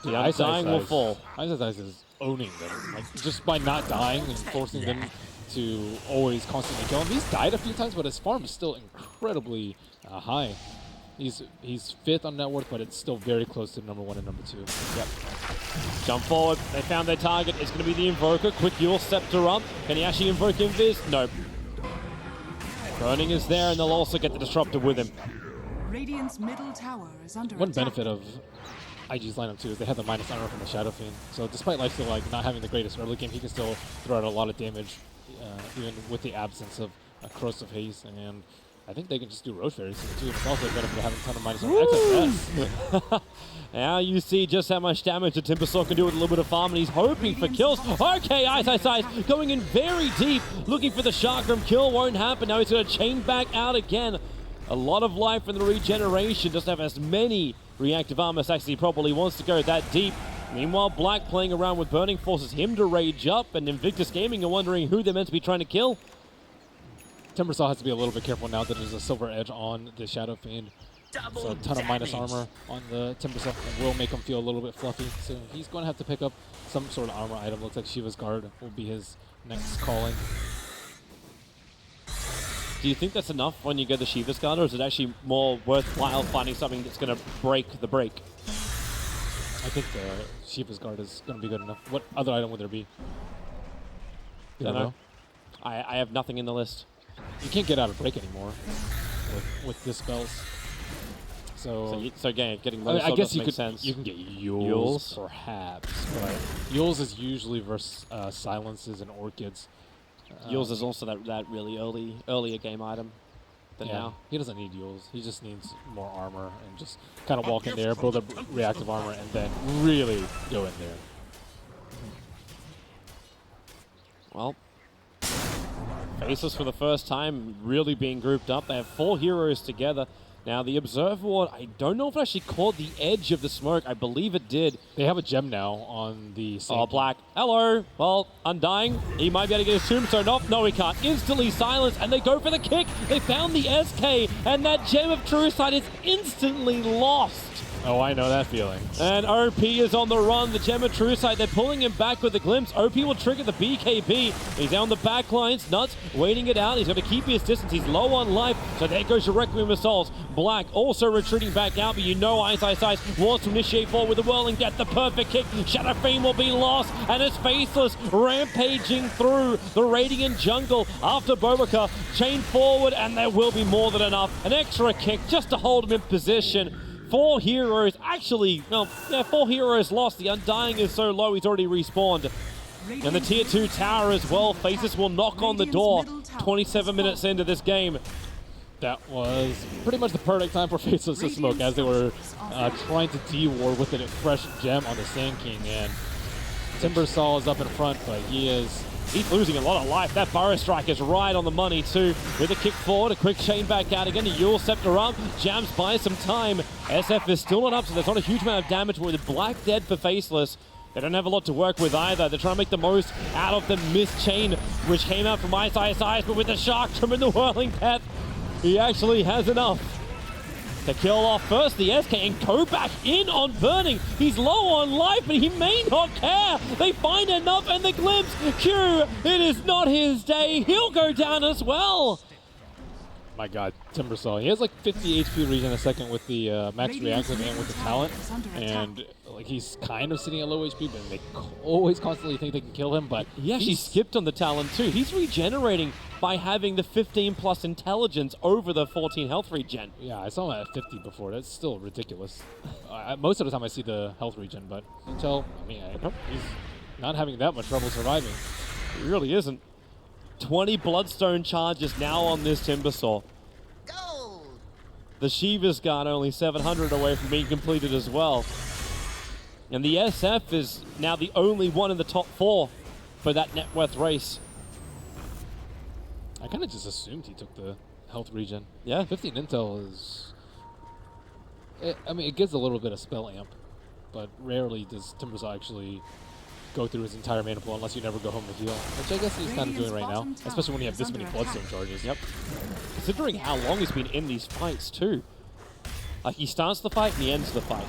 the Undying will fall. Ice is owning them, like just by not dying and forcing them to always constantly kill him. He's died a few times, but his farm is still incredibly high. He's 5th on net worth, but it's still very close to number 1 and number 2. Yep. Jump forward. They found their target. It's going to be the Invoker. Quick Yule Scepter up. Can he actually invoke Invis? Nope. Burning is there, and they'll also get the Disruptor with him. Radiant's middle tower is under One attack. benefit of IG's lineup too is they have the minus armor from the Shadow Fiend. So despite Lifesteal like not having the greatest early game, he can still throw out a lot of damage even with the absence of a Corrosive Haze. And I think they can just do Roach Fairies too. It's also a benefit of having a ton of minus armor. XFS. Now you see just how much damage the Timbersaw can do with a little bit of farm, and he's hoping for kills. Okay, Ice, going in very deep, looking for the Chakram. Kill won't happen. Now he's going to chain back out again. A lot of life in the regeneration. Doesn't have as many reactive armor as he probably wants to go that deep. Meanwhile, Black playing around with Burning forces him to rage up, and Invictus Gaming are wondering who they're meant to be trying to kill. Timbersaw has to be a little bit careful now that there's a Silver Edge on the Shadow Fiend. So a ton of minus armor on the Timbersaw will make him feel a little bit fluffy. So he's going to have to pick up some sort of armor item. Looks like Shiva's Guard will be his next calling. Do you think that's enough when you get the Shiva's Guard, or is it actually more worthwhile finding something that's going to break the break? I think the Shiva's Guard is going to be good enough. What other item would there be? You don't know. I have nothing in the list. You can't get out of break anymore with dispels. So again, getting I low guess you make could sense. you can get Yules perhaps, but Yules is usually versus silences and orchids. Yules is also that really earlier game item. Now he doesn't need Yules. He just needs more armor and just kind of walk in there, build up reactive armor, and then really go in there. Well, Faceless for the first time really being grouped up. They have 4 heroes together. Now, the Observer Ward, I don't know if it actually caught the edge of the smoke. I believe it did. They have a gem now on the Oh, Black. Hello. Well, Undying. He might be able to get his tombstone off. No, he can't. Instantly silenced, and they go for the kick. They found the SK, and that Gem of True Sight is instantly lost. Oh, I know that feeling. And OP is on the run. The Gem of True Sight, they're pulling him back with the glimpse. OP will trigger the BKB. He's down the back lines. Nuts waiting it out. He's got to keep his distance. He's low on life. So there goes your Requiem Assaults. Black also retreating back out, but you know Ice wants to initiate forward with the whirling death. The perfect kick. Shadow Fiend will be lost. And it's Faceless rampaging through the Radiant jungle after Bobaka. Chain forward, and there will be more than enough. An extra kick just to hold him in position. 4 heroes, actually, well, yeah, 4 heroes lost. The Undying is so low, he's already respawned. And the tier 2 tower as well. Faces will knock on the door 27 minutes into this game. That was pretty much the perfect time for Faceless to smoke as they were trying to D-ward with a fresh gem on the Sand King. And Timbersaw is up in front, but he's losing a lot of life. That Burrow Strike is right on the money too. With a kick forward, a quick chain back out again. The Yule Scepter up, Jams buys some time. SF is still not up, so there's not a huge amount of damage with Black dead for Faceless. They don't have a lot to work with either. They're trying to make the most out of the missed chain, which came out from Ice, but with the Shark Trim and the Whirling Death, he actually has enough to kill off first the SK and go back in on Burning. He's low on life, but he may not care. They find enough, and the glimpse. Q, it is not his day. He'll go down as well. My God, Timbersaw. He has like 50 HP regen a second with the max reactive and with the talent. And like he's kind of sitting at low HP, but they always constantly think they can kill him. But he actually skipped on the talent too. He's regenerating by having the 15+ intelligence over the 14 health regen. Yeah, I saw him at 50 before. That's still ridiculous. Most of the time I see the health regen, but until, he's not having that much trouble surviving. He really isn't. 20 Bloodstone charges now on this Timbersaw. Gold. The Shiva's Guard only 700 away from being completed as well. And the SF is now the only one in the top 4 for that net worth race. I kind of just assumed he took the health regen. Yeah. 15 intel is... it gives a little bit of spell amp, but rarely does Timbersaw actually go through his entire mana pool unless you never go home to heal, which I guess he's kind of doing right now, especially when you have this many Bloodstone charges. Yep. Considering how long he's been in these fights too. Like he starts the fight and he ends the fight.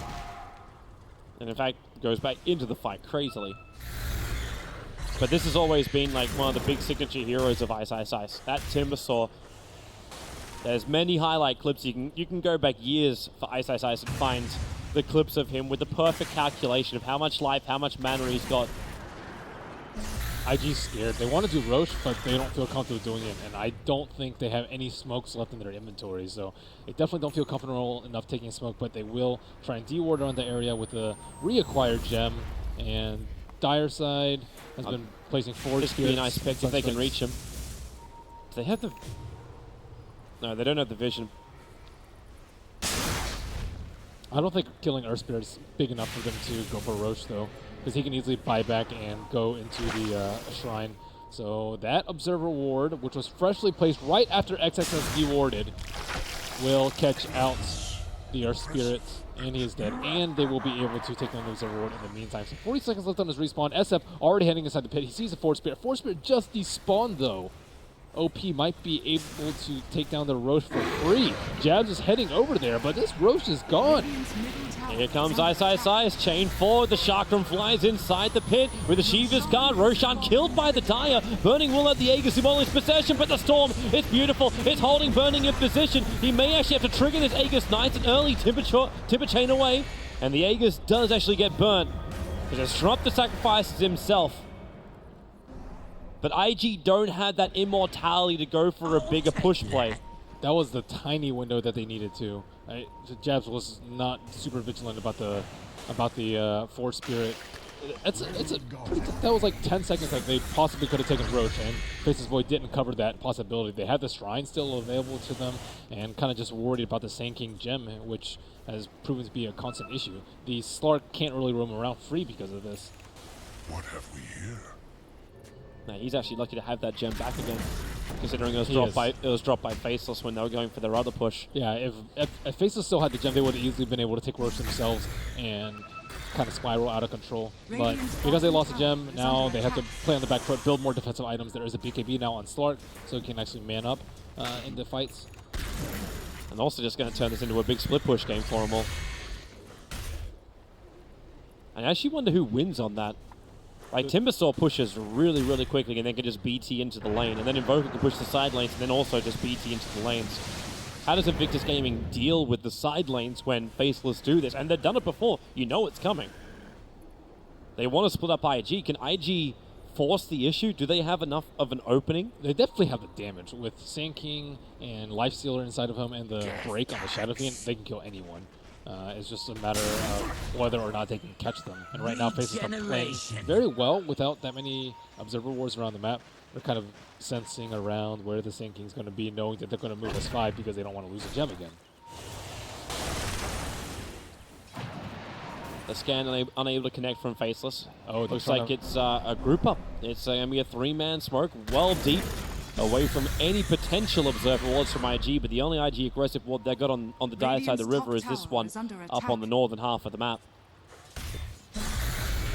And in fact, goes back into the fight crazily. But this has always been like one of the big signature heroes of Ice. That Timbersaw. There's many highlight clips. You can go back years for Ice and find the clips of him with the perfect calculation of how much life, how much mana he's got. IG's scared. They want to do Roche, but they don't feel comfortable doing it, and I don't think they have any smokes left in their inventory, so they definitely don't feel comfortable enough taking smoke, but they will try and de-ward around the area with a reacquired gem, and Dire Side has been placing forward. This could be a nice pick if they can reach him. They have the... No, they don't have the vision. I don't think killing Earth Spirit is big enough for them to go for Roche, though, because he can easily buy back and go into the shrine. So that Observer Ward, which was freshly placed right after XXS de-warded, will catch out the Earth Spirit, and he is dead. And they will be able to take down the Observer Ward in the meantime. So 40 seconds left on his respawn. SF already heading inside the pit. He sees a Force Spirit. Force Spirit just despawned, though. OP might be able to take down the Roche for free. Jabs is heading over there, but this Roche is gone. Here comes Ice. Chain forward. The Chakram flies inside the pit with the Shiva's Guard. Roshan killed by the Dire. Burning will let the Aegis demolish possession, but the Storm is beautiful. It's holding Burning in position. He may actually have to trigger this Aegis Knights an early Timber Chain away. And the Aegis does actually get burnt. But Disrupt the sacrifices himself. But IG don't have that immortality to go for a bigger push play. That was the tiny window that they needed to. Jabs was not super vigilant about the Force Spirit. That was like 10 seconds that they possibly could have taken Roche, and Faceless Void didn't cover that possibility. They had the Shrine still available to them, and kind of just worried about the Sand King gem, which has proven to be a constant issue. The Slark can't really roam around free because of this. What have we here? No, he's actually lucky to have that gem back again, considering it was dropped by Faceless when they were going for their other push. Yeah, if Faceless still had the gem, they would have easily been able to take Roche themselves and kind of spiral out of control. But because they lost the gem, now they have to play on the back foot, build more defensive items. There is a BKB now on Slark, so he can actually man up in the fights. And also just going to turn this into a big split push game for them all. And I actually wonder who wins on that. Like, Timbersaw pushes really, really quickly and then can just BT into the lane. And then Invoker can push the side lanes and then also just BT into the lanes. How does Invictus Gaming deal with the side lanes when Faceless do this? And they've done it before. You know it's coming. They want to split up IG. Can IG force the issue? Do they have enough of an opening? They definitely have the damage. With Sand King and Lifestealer inside of him and the break on the Shadow Fiend, they can kill anyone. It's just a matter of whether or not they can catch them. And right now, Faceless are playing very well without that many Observer Wards around the map. They're kind of sensing around where the Sand King's going to be, knowing that they're going to move S5 because they don't want to lose a gem again. The scan unable to connect from Faceless. Oh, looks like it's a group up. It's going to be a 3-man smoke, well deep, away from any potential observer wards from IG, but the only IG aggressive ward they got on the dire side of the river is this one up on the northern half of the map.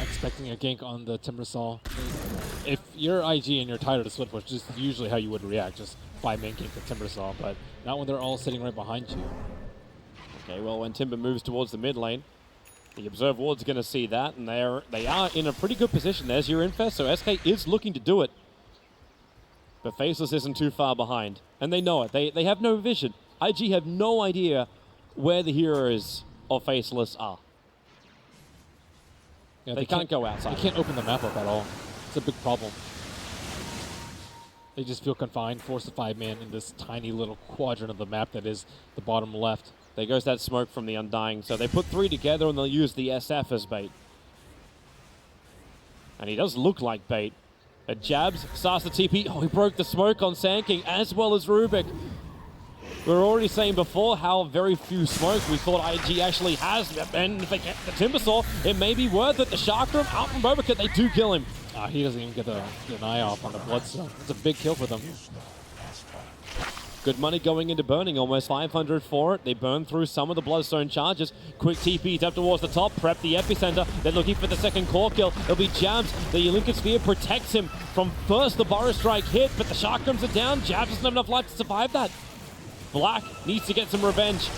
Expecting a gank on the Timbersaw. If you're IG and you're tired of the split push, just usually how you would react, just 5-man gank the Timbersaw, but not when they're all sitting right behind you. Okay, well, when Timber moves towards the mid lane, the Observe Ward's going to see that, and they are in a pretty good position. There's your infest, so SK is looking to do it. But Faceless isn't too far behind, and they know it. They have no vision. IG have no idea where the heroes of Faceless are. Yeah, they can't go outside. They can't open the map up at all. It's a big problem. They just feel confined, forced to 5-man in this tiny little quadrant of the map that is the bottom left. There goes that smoke from the Undying. So they put 3 together and they'll use the SF as bait. And he does look like bait. It jabs, starts the TP. Oh, he broke the smoke on Sand King as well as Rubik. We were already saying before how very few smokes we thought IG actually has. And if they get the Timbersaw, it may be worth it. The Chakram out from Bobacat, they do kill him. He doesn't even get the eye off on the Bloodstone. It's a big kill for them. Good money going into burning, almost 500 for it. They burn through some of the Bloodstone charges. Quick TPs up towards the top, prep the epicenter. They're looking for the second core kill. It'll be Jabs. The Lincoln Sphere protects him from first the Burrow Strike hit, but the Chakrams are down. Jabs doesn't have enough life to survive that. Black needs to get some revenge.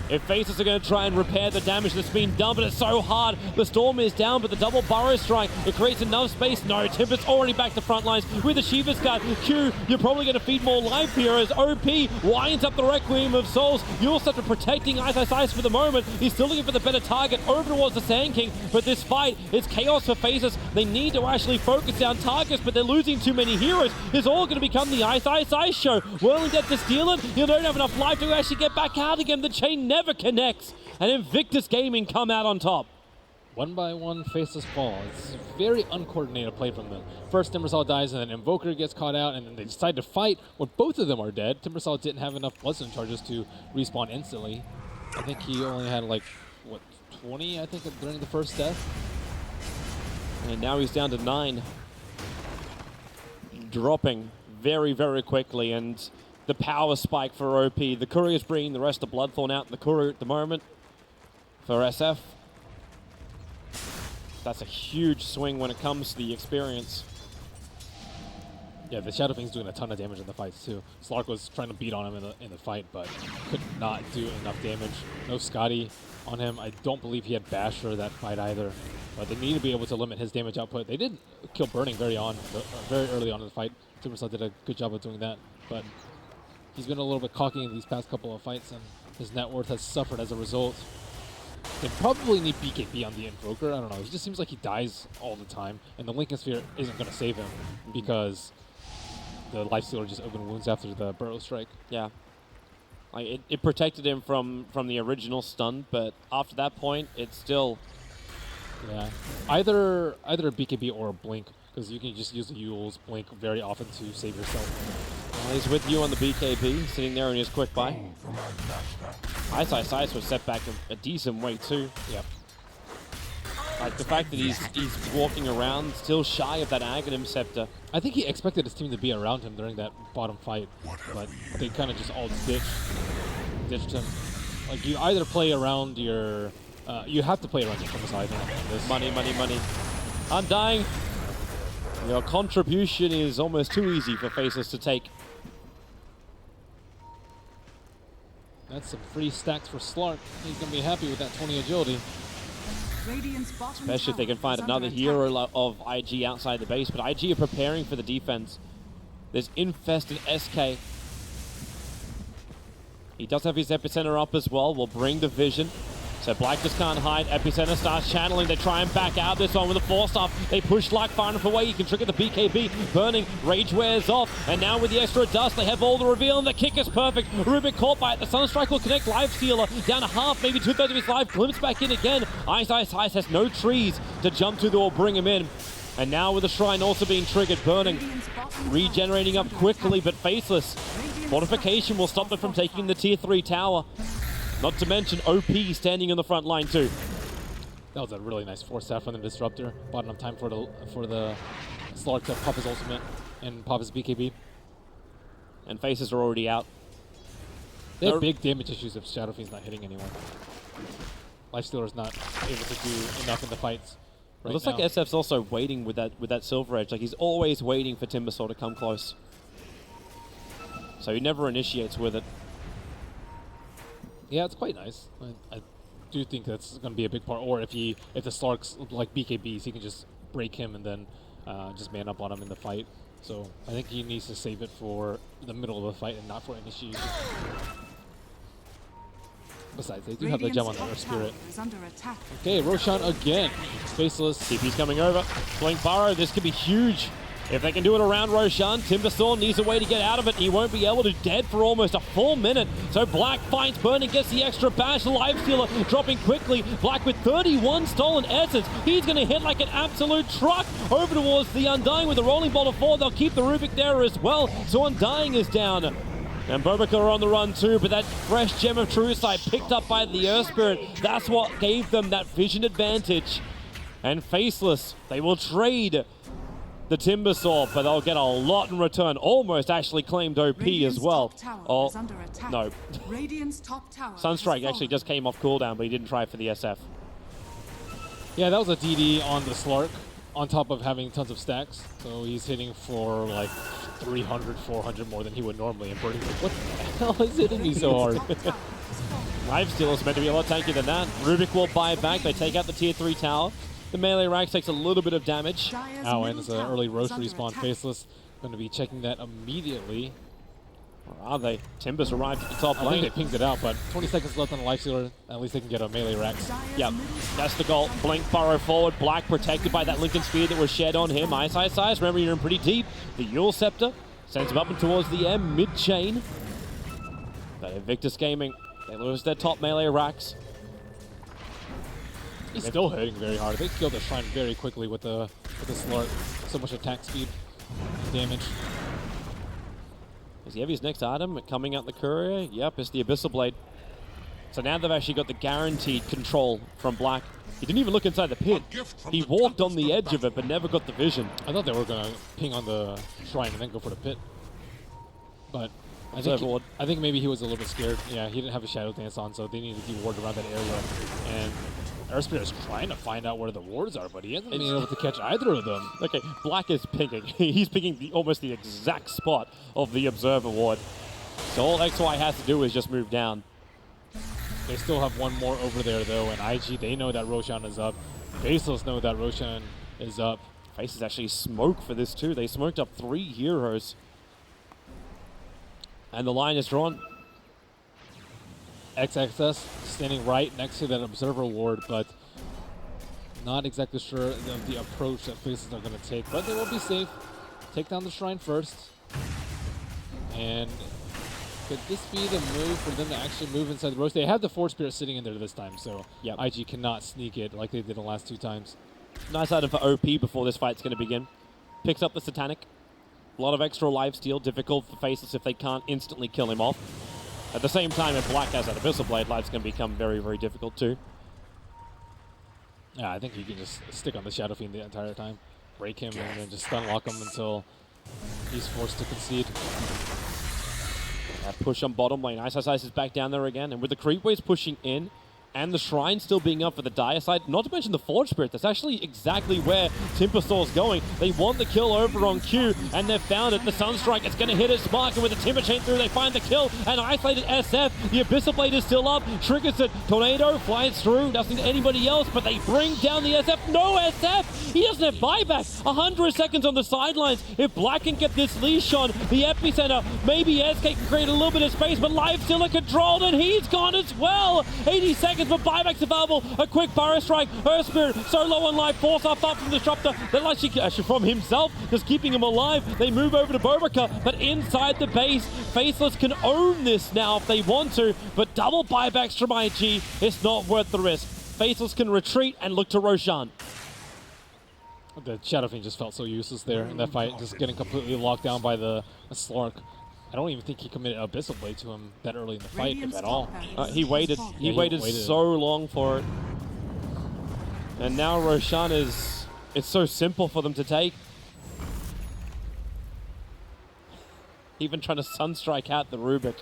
If Faces are going to try and repair the damage that's been done, but it's so hard. The Storm is down, but the double Burrow Strike, it creates enough space. No, Timber's already back to front lines with the Shiva's Guard. Q, you're probably going to feed more life here as OP winds up the Requiem of Souls. You're such a protecting Ice for the moment. He's still looking for the better target over towards the Sand King, but this fight is chaos for Faces. They need to actually focus down targets, but they're losing too many heroes. It's all going to become the Ice show. Whirling Death to steal it. You don't have enough life to actually get back out again. The chain never connects, and Invictus Gaming come out on top. One by one, Faceless fall. It's very uncoordinated play from them. First, Timbersaw dies, and then Invoker gets caught out, and then they decide to fight when both of them are dead. Timbersaw didn't have enough Bloodstone charges to respawn instantly. I think he only had, like, what, 20, I think, during the first death? And now he's down to 9. Dropping very, very quickly, and the power spike for OP. The Courier's bringing the rest of Bloodthorn out in the Courier at the moment for SF. That's a huge swing when it comes to the experience. Yeah, the Shadow Fiend's doing a ton of damage in the fights too. Slark was trying to beat on him in the fight, but could not do enough damage. No Scotty on him. I don't believe he had Bash for that fight either. But they need to be able to limit his damage output. They did kill Burning very early on in the fight. Timbersaw did a good job of doing that, but he's been a little bit cocky in these past couple of fights, and his net worth has suffered as a result. They probably need BKB on the Invoker. I don't know. It just seems like he dies all the time, and the Lincoln Sphere isn't going to save him because the Lifestealer just opened wounds after the Burrow Strike. Yeah. Like it protected him from the original stun, but after that point, it's still... Yeah. Either a BKB or a Blink, because you can just use the Yule's Blink very often to save yourself. Well, he's with you on the BKB, sitting there in his quick buy. Ice was set back a decent way too. Yep. Like the fact that he's walking around still shy of that Aghanim Scepter. I think he expected his team to be around him during that bottom fight, but they kind of just all ditched him. Like you either play around your, you have to play around your Timbersaw, I think. Money. Undying. Your contribution is almost too easy for Faceless to take. That's some free stacks for Slark. He's going to be happy with that 20 agility. Radiant's bottom Especially if they can tower find is under another attack. hero of IG outside the base. But IG are preparing for the defense. There's infested SK. He does have his epicenter up as well. Will bring the vision. So Black just can't hide. Epicenter starts channeling. They try and back out this one with a force off. They push Luck far enough away. He can trigger the BKB. Burning. Rage wears off. And now with the extra dust, they have all the reveal. And the kick is perfect. Rubik caught by it. The Sunstrike will connect. Live Stealer down to half, maybe 2/3 of his life. Glimpse back in again. Ice has no trees to jump to that will bring him in. And now with the Shrine also being triggered. Burning. Radiant's bottom tower Regenerating is up under quickly, attack. but faceless. Radiant's Fortification will stop them from taking the tier 3 tower. Not to mention OP standing on the front line too. That was a really nice force staff from the Disruptor. Bought enough time for the Slark to pop his ultimate and pop his BKB. And faces are already out. They have They're- big damage issues if Shadow Fiend's not hitting anyone. Lifestealer's not able to do enough in the fights. It Right looks now. like SF's also waiting with that Silver Edge. Like he's always waiting for Timbersaw to come close. So he never initiates with it. Yeah, it's quite nice. I do think that's going to be a big part. Or if the Slark's like BKBs, he can just break him and then just man up on him in the fight. So I think he needs to save it for the middle of the fight and not for initiation. Besides, they do have the gem on Radiant's their top spirit. tower is under attack. Okay, Roshan again. Faceless. TP's coming over. Blink Burrow, this could be huge. If they can do it around Roshan, Timbersaw needs a way to get out of it. He won't be able to. Dead for almost a full minute. So Black finds Burning, gets the extra bash. Live Stealer dropping quickly. Black with 31 stolen essence. He's going to hit like an absolute truck over towards the Undying with a rolling ball of 4. They'll keep the Rubik there as well. So Undying is down. And Bobica are on the run too, but that fresh Gem of True Sight picked up by the Earth Spirit, that's what gave them that vision advantage. And Faceless, they will trade the Timbersaw, but they'll get a lot in return. Almost actually claimed OP Radiant's as well. top tower Oh, is under attack. no. Radiant's top tower Sunstrike has actually fallen. just came off cooldown, but he didn't try for the SF. Yeah, that was a DD on the Slark on top of having tons of stacks. So he's hitting for like 300, 400 more than he would normally. And Birdie's like, what the hell is hitting me so hard? Radiant's top tower has fallen. Live Steal is meant to be a lot tankier than that. Rubik will buy back. They take out the tier 3 tower. The melee Rax takes a little bit of damage. Dire's Oh, and middle it's an tower early is roast under respawn. attack. Faceless. Going to be checking that immediately. Or are they? Timbers arrived at the top I think lane. they pinged it out, but 20 seconds left on the Lifestealer. At least they can get a melee Rax. Dire's Yep, middle that's the goal. Blink Burrow forward. Black protected by that Lincoln Spear that was shed on him. Ice. Remember, you're in pretty deep. The Yule Scepter sends him up and towards the M mid-chain. But Invictus Gaming, they lose their top melee Rax. He's still hitting very hard. They killed the Shrine very quickly with the Slark. So much attack speed and damage. Does he have his next item coming out the courier? Yep, it's the Abyssal Blade. So now they've actually got the guaranteed control from Black. He didn't even look inside the pit. He walked on the edge of it, but never got the vision. I thought they were going to ping on the Shrine and then go for the pit. But I think, Overlord. I think maybe he was a little bit scared. Yeah, he didn't have a Shadow Dance on, so they needed to keep ward around that area. And Earthspirit is trying to find out where the wards are, but he hasn't been able to catch either of them. Okay, Black is picking. He's picking almost the exact spot of the Observer Ward. So all XY has to do is just move down. They still have one more over there, though, and IG, they know that Roshan is up. Baseless know that Roshan is up. Faces actually smoke for this too. They smoked up 3 heroes. And the line is drawn. XXS standing right next to that Observer ward, but not exactly sure of the approach that Faces are going to take. But they will be safe. Take down the Shrine first. And could this be the move for them to actually move inside the roast? They have the Force Spirit sitting in there this time, so Yep. IG cannot sneak it like they did the last 2 times. Nice item for OP before this fight's going to begin. Picks up the Satanic. A lot of extra life steal, difficult for Faceless if they can't instantly kill him off. At the same time, if Black has that Abyssal Blade, life's going to become very, very difficult too. Yeah, I think you can just stick on the Shadow Fiend the entire time. Break him and then just stun lock him until he's forced to concede. That push on bottom lane. Ice is back down there again. And with the creep waves pushing in, and the Shrine still being up for the Dire side, not to mention the Forge Spirit. That's actually exactly where Timbersaur's going. They want the kill over on Q, and they've found it. The Sunstrike is going to hit its mark, and with the Timber Chain through, they find the kill, and isolated SF. The Abyssal Blade is still up, triggers it. Tornado flies through, doesn't need anybody else, but they bring down the SF. No SF! He doesn't have buyback. 100 seconds on the sidelines. If Black can get this leash on, the epicenter, maybe SK can create a little bit of space, but Lifestealer controlled, and he's gone as well. 80 seconds, but buyback's available. A quick Burrow Strike. Earth Spirit so low on life. Force up from the Disruptor. They're actually from himself, just keeping him alive. They move over to Bobrica, but inside the base, Faceless can own this now if they want to, but double buybacks from IG, it's not worth the risk. Faceless can retreat and look to Roshan. The Shadow Fiend just felt so useless there in that fight, just getting completely locked down by the Slark. I don't even think he committed Abyssal Blade to him that early in the fight, if at all. He waited. He waited so long for it. And now Roshan is... It's so simple for them to take. Even trying to Sunstrike out the Rubik.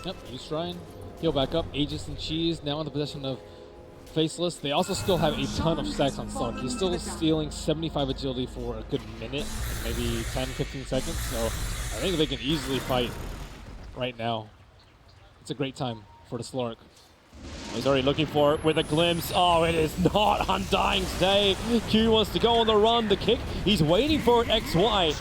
Yep, use Shrine. Heal back up. Aegis and Cheese now in the possession of Faceless. They also still have a ton of stacks on Slark. He's still stealing 75 agility for a good minute, maybe 10-15 seconds. So I think they can easily fight right now. It's a great time for the Slark. He's already looking for it with a glimpse. Oh, it is not Undying's day. Q wants to go on the run, the kick. He's waiting for it, XY.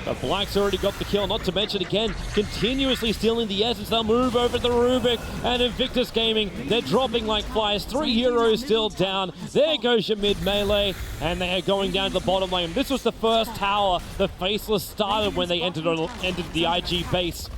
But Black's already got the kill, not to mention again, continuously stealing the essence. They'll move over the Rubik, and Invictus Gaming, they're dropping like flies. 3 heroes still down. There goes your mid melee, and they are going down to the bottom lane. This was the first tower the Faceless started when they entered the IG base.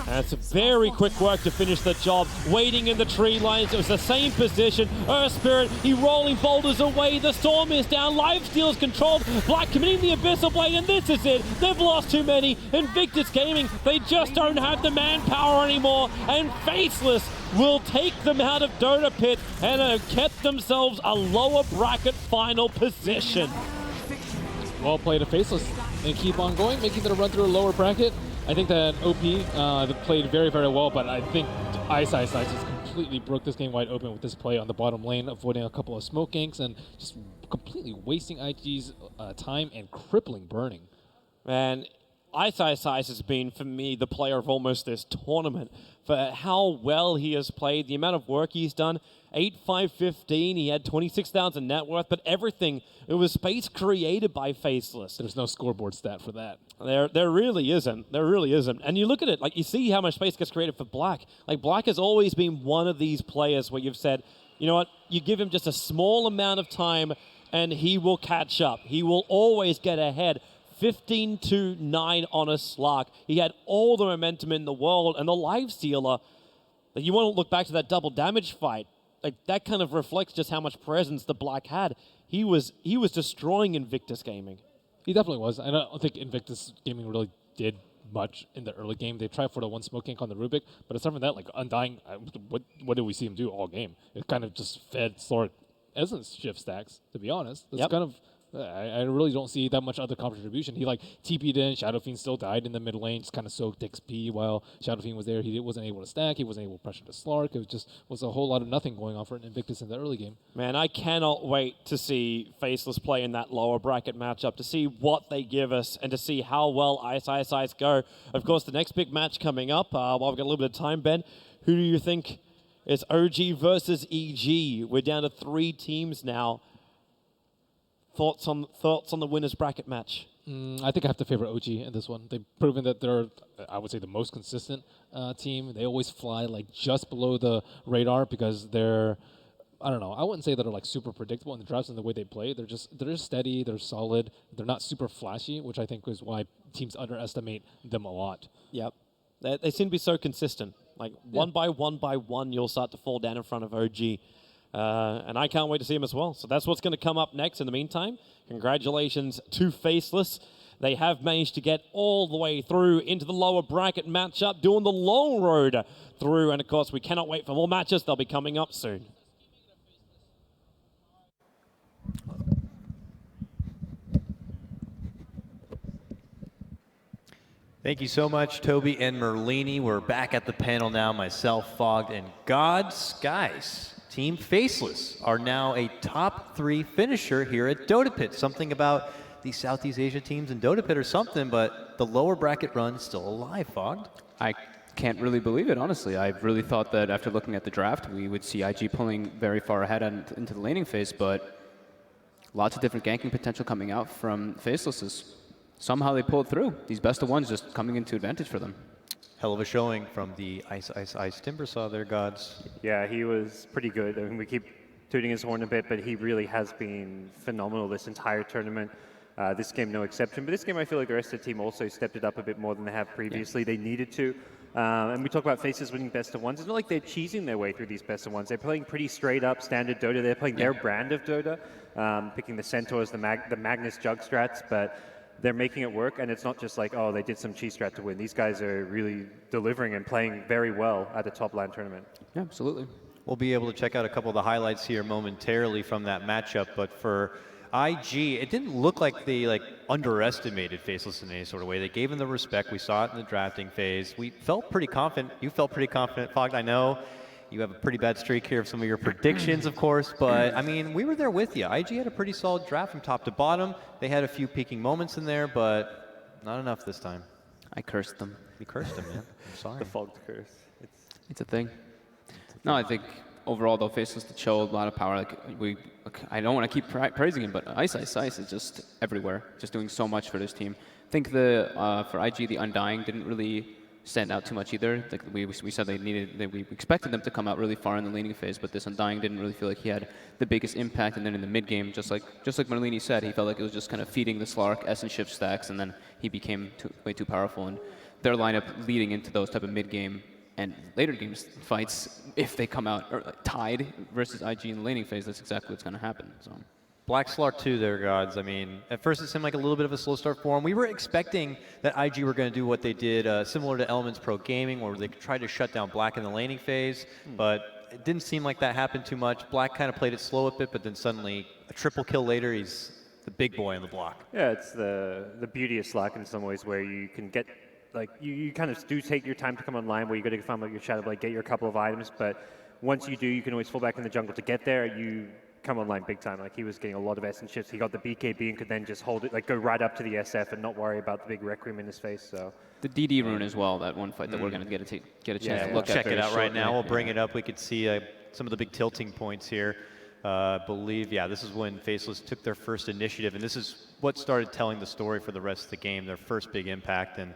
And it's a very quick work to finish the job. Waiting in the tree lines, it was the same position. Earth Spirit, he rolling boulders away. The Storm is down. Lifesteal's controlled. Black committing the Abyssal Blade, and this is it. They've lost too many. Invictus Gaming, they just don't have the manpower anymore. And Faceless will take them out of Dota Pit and have kept themselves a lower bracket final position. Well played to Faceless. They keep on going, making their run through a lower bracket. I think that OP they played very, very well, but I think Ice just completely broke this game wide open with this play on the bottom lane, avoiding a couple of smoke ganks and just completely wasting IG's time and crippling Burning. Man, Ice has been, for me, the player of almost this tournament for how well he has played, the amount of work he's done. 8-5-15, he had 26,000 net worth, but everything, it was space created by Faceless. There's no scoreboard stat for that. There really isn't. There really isn't. And you look at it, like, you see how much space gets created for Black. Like, Black has always been one of these players where you've said, you know what, you give him just a small amount of time and he will catch up. He will always get ahead. 15-9 on a Slark. He had all the momentum in the world, and the Lifestealer, you want to look back to that double damage fight. Like, that kind of reflects just how much presence the Black had. He was destroying Invictus Gaming. He definitely was. I don't think Invictus Gaming really did much in the early game. They tried for the one smoke gank on the Rubik, but aside from that, like Undying, what did we see him do all game? It kind of just fed Slark essence shift stacks, to be honest. That's kind of... I really don't see that much other contribution. He like TP'd in, Shadow Fiend still died in the mid lane, just kind of soaked XP while Shadow Fiend was there. He wasn't able to stack, he wasn't able to pressure the Slark. It was a whole lot of nothing going on for Invictus in the early game. Man, I cannot wait to see Faceless play in that lower bracket matchup, to see what they give us and to see how well Ice go. Of course, the next big match coming up, while we've got a little bit of time, Ben, who do you think is OG versus EG? We're down to 3 teams now. Thoughts on the winners bracket match? I think I have to favor OG in this one. They've proven that they're, I would say, the most consistent team. They always fly like just below the radar because they're, I don't know, I wouldn't say that they're like super predictable in the drafts and the way they play. They're just steady, they're solid, they're not super flashy, which I think is why teams underestimate them a lot. Yep. They seem to be so consistent. Like one by one, you'll start to fall down in front of OG. And I can't wait to see him as well. So that's what's going to come up next. In the meantime, congratulations to Faceless. They have managed to get all the way through into the lower bracket matchup, doing the long road through. And of course, we cannot wait for more matches. They'll be coming up soon. Thank you so much, Toby and Merlini. We're back at the panel now. Myself, Fogged, and Gods. Guys, Team Faceless are now a top 3 finisher here at Dota Pit. Something about these Southeast Asia teams in Dota Pit or something, but the lower bracket run still alive, Fogged. I can't really believe it, honestly. I really thought that after looking at the draft, we would see IG pulling very far ahead into the laning phase, but lots of different ganking potential coming out from Facelesses. Somehow they pulled through. These best of ones just coming into advantage for them. Hell of a showing from the Ice Timbersaw there, Gods. Yeah, he was pretty good. I mean, we keep tooting his horn a bit, but he really has been phenomenal this entire tournament. This game, no exception. But this game, I feel like the rest of the team also stepped it up a bit more than they have previously. Yeah. They needed to. And we talk about Faces winning best of ones. It's not like they're cheesing their way through these best of ones. They're playing pretty straight up standard Dota. They're playing their brand of Dota, picking the Centaurs, the Magnus Jug strats, but they're making it work, and it's not just like, oh, they did some cheese strat to win. These guys are really delivering and playing very well at a top LAN tournament. Yeah, absolutely. We'll be able to check out a couple of the highlights here momentarily from that matchup, but for IG, it didn't look like they underestimated Faceless in any sort of way. They gave him the respect. We saw it in the drafting phase. We felt pretty confident. You felt pretty confident, Fogged. I know you have a pretty bad streak here of some of your predictions, of course, but I mean, we were there with you. IG had a pretty solid draft from top to bottom. They had a few peaking moments in there, but not enough this time. I cursed them. You cursed them, man. I'm sorry. The Fogged curse. It's a thing. No, I think overall, though, Faceless did show a lot of power. I don't want to keep praising him, but Ice is just everywhere, just doing so much for this team. I think for IG, the Undying didn't really stand out too much either. Like we said we expected them to come out really far in the laning phase, but this Undying didn't really feel like he had the biggest impact. And then in the mid game, just like Merlini said, he felt like it was just kind of feeding the Slark Essence Shift stacks, and then he became way too powerful. And their lineup leading into those type of mid game and later games fights, if they come out tied versus IG in the laning phase, that's exactly what's going to happen. So. Black Slark 2 there, Gods. I mean, at first it seemed like a little bit of a slow start for them. We were expecting that IG were going to do what they did, similar to Elements Pro Gaming, where they tried to shut down Black in the laning phase, but it didn't seem like that happened too much. Black kind of played it slow a bit, but then suddenly a triple kill later, he's the big boy on the block. Yeah, it's the beauty of Slack in some ways, where you can get, you kind of do take your time to come online, where you got to find your Shadow Blade, get your couple of items, but once you do, you can always fall back in the jungle to get there. You come online big time. Like, he was getting a lot of Essence shifts. He got the BKB and could then just hold it, go right up to the SF and not worry about the big Requiem in his face. So the DD rune as well, that one fight that we're going to get a chance to look at. Check it out right now. We'll bring it up. We could see some of the big tilting points here. I believe, this is when Faceless took their first initiative, and this is what started telling the story for the rest of the game, their first big impact, and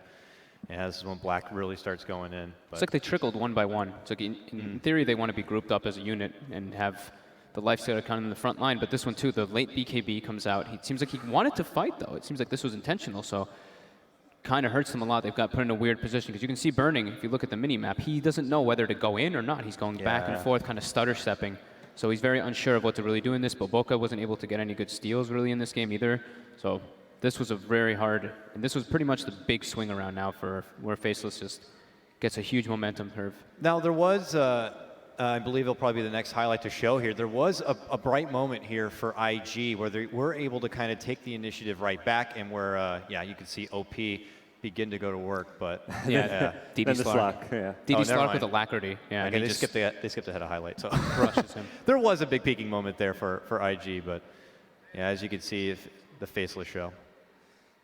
this is when Black really starts going in. But it's like they trickled one by one. It's like in theory, they want to be grouped up as a unit and have the lifestealer kind of in the front line, but this one too, the late BKB comes out. It seems like he wanted to fight, though. It seems like this was intentional, so kind of hurts them a lot. They've got put in a weird position, because you can see Burning, if you look at the mini-map, he doesn't know whether to go in or not. He's going back and forth, kind of stutter-stepping, so he's very unsure of what to really do in this. Boboka wasn't able to get any good steals really in this game either, so this was a very hard, and this was pretty much the big swing around now for where Faceless just gets a huge momentum curve. Now there was I believe it'll probably be the next highlight to show here. There was a bright moment here for IG where they were able to kind of take the initiative right back, and where, you can see OP begin to go to work. But DD Slark. DD Slark with alacrity. Yeah, okay, they skipped ahead of highlight. So crushes him. There was a big peaking moment there for IG, but as you can see, the Faceless show.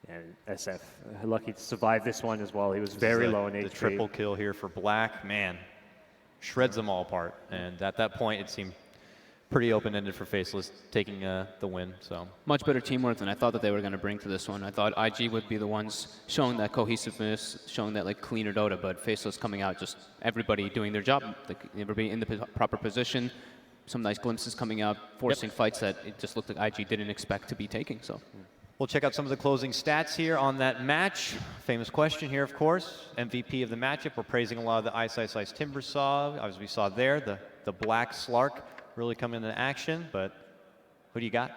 And SF, lucky to survive this one as well. He was very low in HP. The triple kill here for Black, man. Shreds them all apart, and at that point it seemed pretty open-ended for Faceless taking the win. So much better teamwork than I thought that they were going to bring to this one. I thought IG would be the ones showing that cohesiveness, showing that cleaner Dota, but Faceless coming out, just everybody doing their job, everybody in the proper position, some nice glimpses coming out, forcing fights that it just looked like IG didn't expect to be taking. So we'll check out some of the closing stats here on that match. Famous question here, of course. MVP of the matchup. We're praising a lot of the Ice Timbersaw, as we saw there. The Black Slark really coming into action. But who do you got?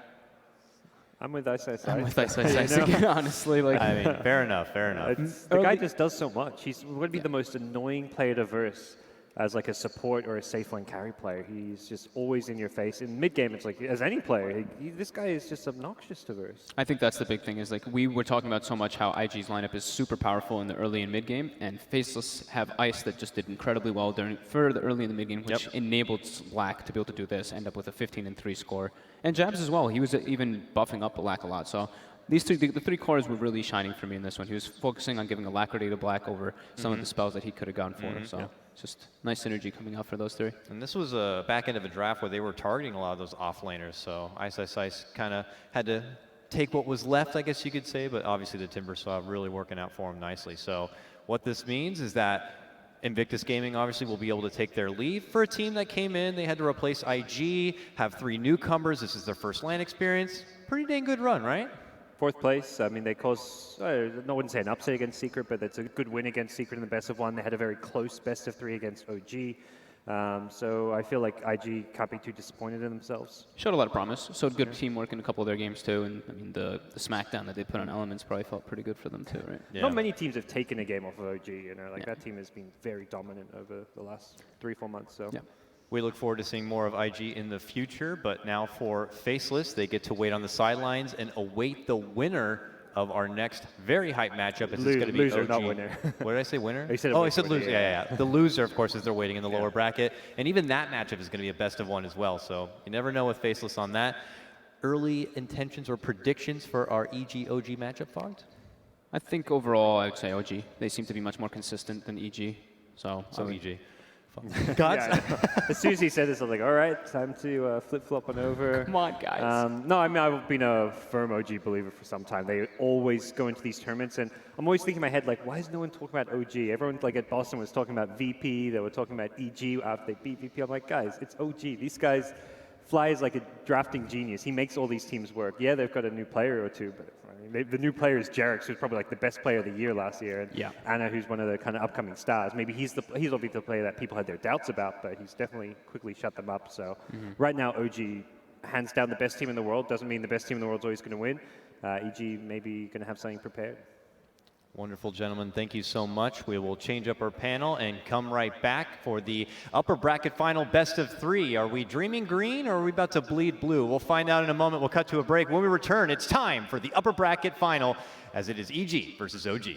I'm with Ice. I'm with Ice again, honestly. I mean, fair enough. The guy just does so much. He's going to be the most annoying player to verse as like a support or a safe lane carry player. He's just always in your face. In mid game, it's like as any player, this guy is just obnoxious to verse. I think that's the big thing is like we were talking about so much how IG's lineup is super powerful in the early and mid game, and Faceless have Ice that just did incredibly well for the early and the mid game, which enabled Lack to be able to do this, end up with a 15-3 score. And Jabs as well. He was even buffing up Lack a lot. So these two, the three cores were really shining for me in this one. He was focusing on giving Alacrity to Black over some of the spells that he could have gone for. So it's just nice synergy coming out for those three. And this was a back end of a draft where they were targeting a lot of those offlaners. So Ice kind of had to take what was left, I guess you could say. But obviously the Timber Saw really working out for him nicely. So what this means is that Invictus Gaming obviously will be able to take their leave. For a team that came in, they had to replace IG, have 3 newcomers. This is their first LAN experience. Pretty dang good run, right? 4th place. I mean, they caused, I wouldn't say an upset against Secret, but it's a good win against Secret in the best of 1. They had a very close best of 3 against OG. So I feel like IG can't be too disappointed in themselves. Showed a lot of promise. Showed good teamwork in a couple of their games too. And I mean, the smackdown that they put on Elements probably felt pretty good for them too, right? Yeah. Not many teams have taken a game off of OG. You know, like that team has been very dominant over the last 3-4 months. So. Yeah. We look forward to seeing more of IG in the future, but now for Faceless, they get to wait on the sidelines and await the winner of our next very hype matchup. It's going to be loser, OG. not winner. What did I say, winner? You said I said loser. Yeah. The loser, of course, is they're waiting in the lower bracket. And even that matchup is going to be a best of 1 as well. So you never know with Faceless on that. Early intentions or predictions for our EG-OG matchup, Fogged? I think overall, I would say OG. They seem to be much more consistent than EG. So EG. Yeah, as soon as he said this, I was like, all right, time to flip-flop on over. Come on, guys. No, I mean, I've been a firm OG believer for some time. They always go into these tournaments, and I'm always thinking in my head, like, why is no one talking about OG? Everyone, like, at Boston was talking about VP. They were talking about EG after they beat VP. I'm like, guys, it's OG. These guys, Fly is like a drafting genius. He makes all these teams work. Yeah, they've got a new player or two, but I mean, the new player is Jerix, who's probably like the best player of the year last year, and Anna, who's one of the kind of upcoming stars. Maybe he's obviously the player that people had their doubts about, but he's definitely quickly shut them up. So right now, OG, hands down the best team in the world. Doesn't mean the best team in the world is always going to win. EG maybe going to have something prepared. Wonderful, gentlemen. Thank you so much. We will change up our panel and come right back for the upper bracket final best of 3. Are we dreaming green or are we about to bleed blue? We'll find out in a moment. We'll cut to a break. When we return, it's time for the upper bracket final as it is EG versus OG.